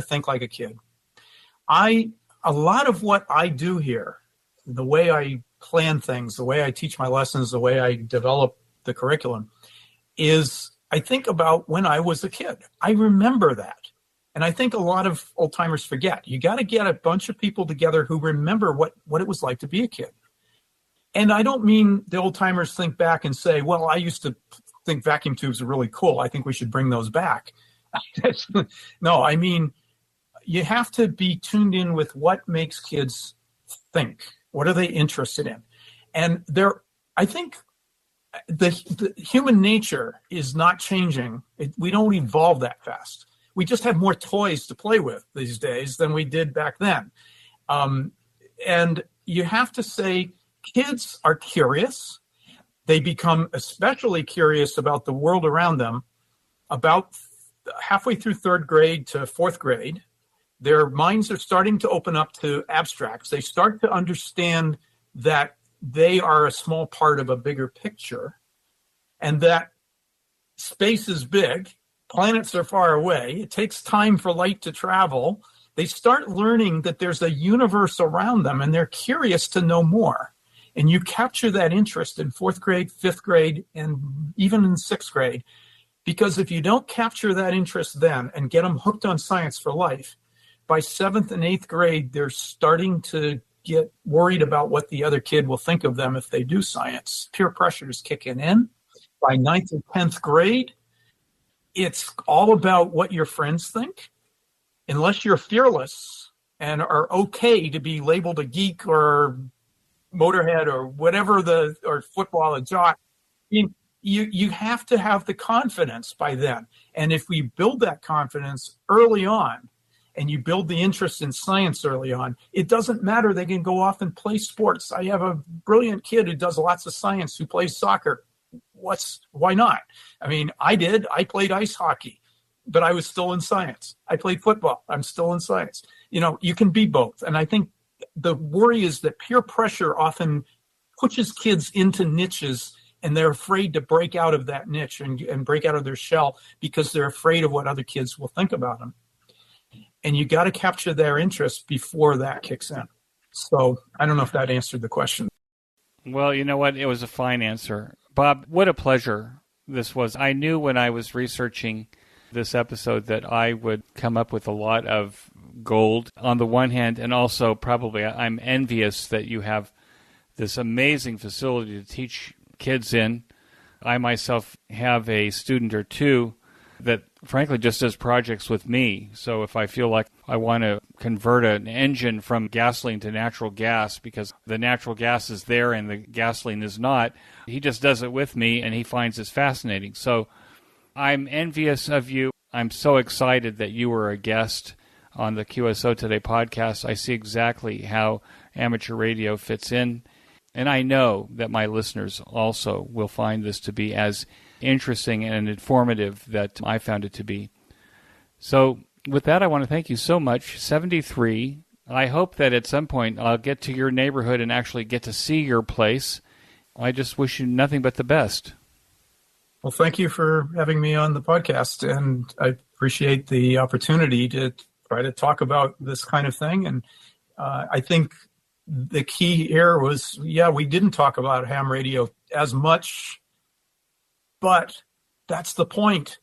think like a kid. A lot of what I do here, the way I plan things, the way I teach my lessons, the way I develop the curriculum, is I think about when I was a kid. I remember that. And I think a lot of old timers forget. You got to get a bunch of people together who remember what it was like to be a kid. And I don't mean the old timers think back and say, well, I used to think vacuum tubes are really cool. I think we should bring those back. No, I mean, you have to be tuned in with what makes kids think. What are they interested in? And I think the human nature is not changing. We don't evolve that fast. We just have more toys to play with these days than we did back then. And you have to say kids are curious. They become especially curious about the world around them about halfway through third grade to fourth grade. Their minds are starting to open up to abstracts. They start to understand that they are a small part of a bigger picture and that space is big. Planets are far away. It takes time for light to travel. They start learning that there's a universe around them, and they're curious to know more. And you capture that interest in fourth grade, fifth grade, and even in sixth grade. Because if you don't capture that interest then and get them hooked on science for life, by seventh and eighth grade, they're starting to get worried about what the other kid will think of them if they do science. Peer pressure is kicking in. By ninth and 10th grade, it's all about what your friends think. Unless you're fearless and are okay to be labeled a geek or motorhead or whatever or football a jock, you have to have the confidence by then. And if we build that confidence early on, and you build the interest in science early on, it doesn't matter. They can go off and play sports. I have a brilliant kid who does lots of science, who plays soccer. Why not? I mean, I played ice hockey, but I was still in science. I played football. I'm still in science. You can be both. And I think the worry is that peer pressure often pushes kids into niches, and they're afraid to break out of that niche and break out of their shell because they're afraid of what other kids will think about them. And you got to capture their interest before that kicks in. So I don't know if that answered the question. Well, you know what? It was a fine answer. Bob, what a pleasure this was. I knew when I was researching this episode that I would come up with a lot of gold on the one hand, and also probably I'm envious that you have this amazing facility to teach kids in. I myself have a student or two that frankly just does projects with me. So if I feel like I want to convert an engine from gasoline to natural gas because the natural gas is there and the gasoline is not, he just does it with me and he finds this fascinating. So I'm envious of you. I'm so excited that you were a guest on the QSO Today podcast. I see exactly how amateur radio fits in. And I know that my listeners also will find this to be as interesting and informative that I found it to be. So with that, I want to thank you so much. 73. I hope that at some point I'll get to your neighborhood and actually get to see your place. I just wish you nothing but the best. Well, thank you for having me on the podcast, and I appreciate the opportunity to try to talk about this kind of thing. And I think the key here was, we didn't talk about ham radio as much, but that's the point,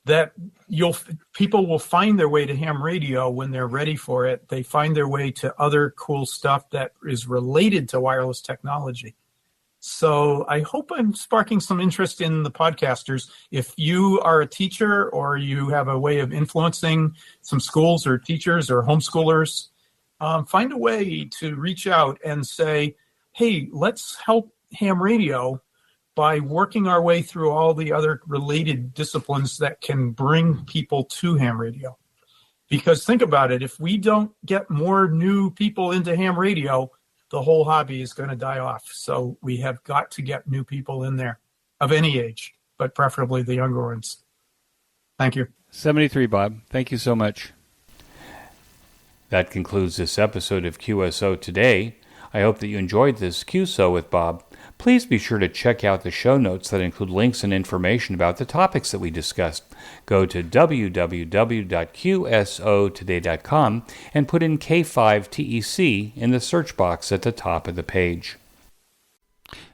that people will find their way to ham radio when they're ready for it. They find their way to other cool stuff that is related to wireless technology. So I hope I'm sparking some interest in the podcasters. If you are a teacher or you have a way of influencing some schools or teachers or homeschoolers, find a way to reach out and say, hey, let's help ham radio by working our way through all the other related disciplines that can bring people to ham radio. Because think about it, if we don't get more new people into ham radio, the whole hobby is going to die off. So we have got to get new people in there of any age, but preferably the younger ones. Thank you. 73, Bob. Thank you so much. That concludes this episode of QSO Today. I hope that you enjoyed this QSO with Bob. Please be sure to check out the show notes that include links and information about the topics that we discussed. Go to www.qsotoday.com and put in K5TEC in the search box at the top of the page.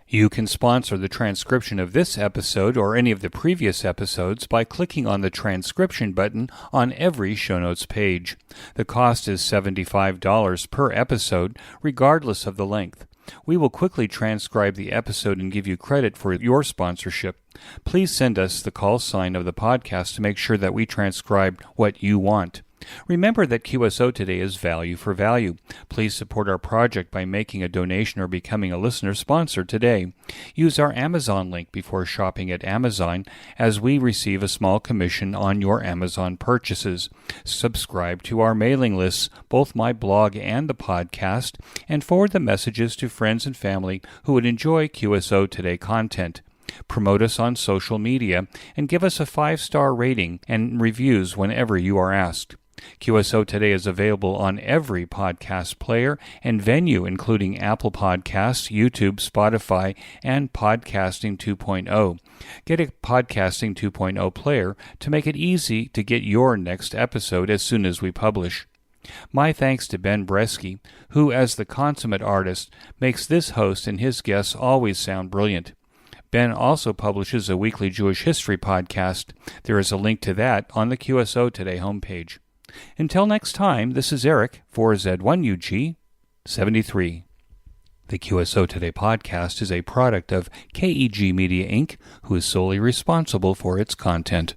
You can sponsor the transcription of this episode or any of the previous episodes by clicking on the transcription button on every show notes page. The cost is $75 per episode, regardless of the length. We will quickly transcribe the episode and give you credit for your sponsorship. Please send us the call sign of the podcast to make sure that we transcribe what you want. Remember that QSO Today is value for value. Please support our project by making a donation or becoming a listener sponsor today. Use our Amazon link before shopping at Amazon, as we receive a small commission on your Amazon purchases. Subscribe to our mailing lists, both my blog and the podcast, and forward the messages to friends and family who would enjoy QSO Today content. Promote us on social media and give us a 5-star rating and reviews whenever you are asked. QSO Today is available on every podcast player and venue, including Apple Podcasts, YouTube, Spotify, and Podcasting 2.0. Get a Podcasting 2.0 player to make it easy to get your next episode as soon as we publish. My thanks to Ben Bresky, who, as the consummate artist, makes this host and his guests always sound brilliant. Ben also publishes a weekly Jewish history podcast. There is a link to that on the QSO Today homepage. Until next time, this is Eric for Z1UG 73. The QSO Today podcast is a product of KEG Media Inc., who is solely responsible for its content.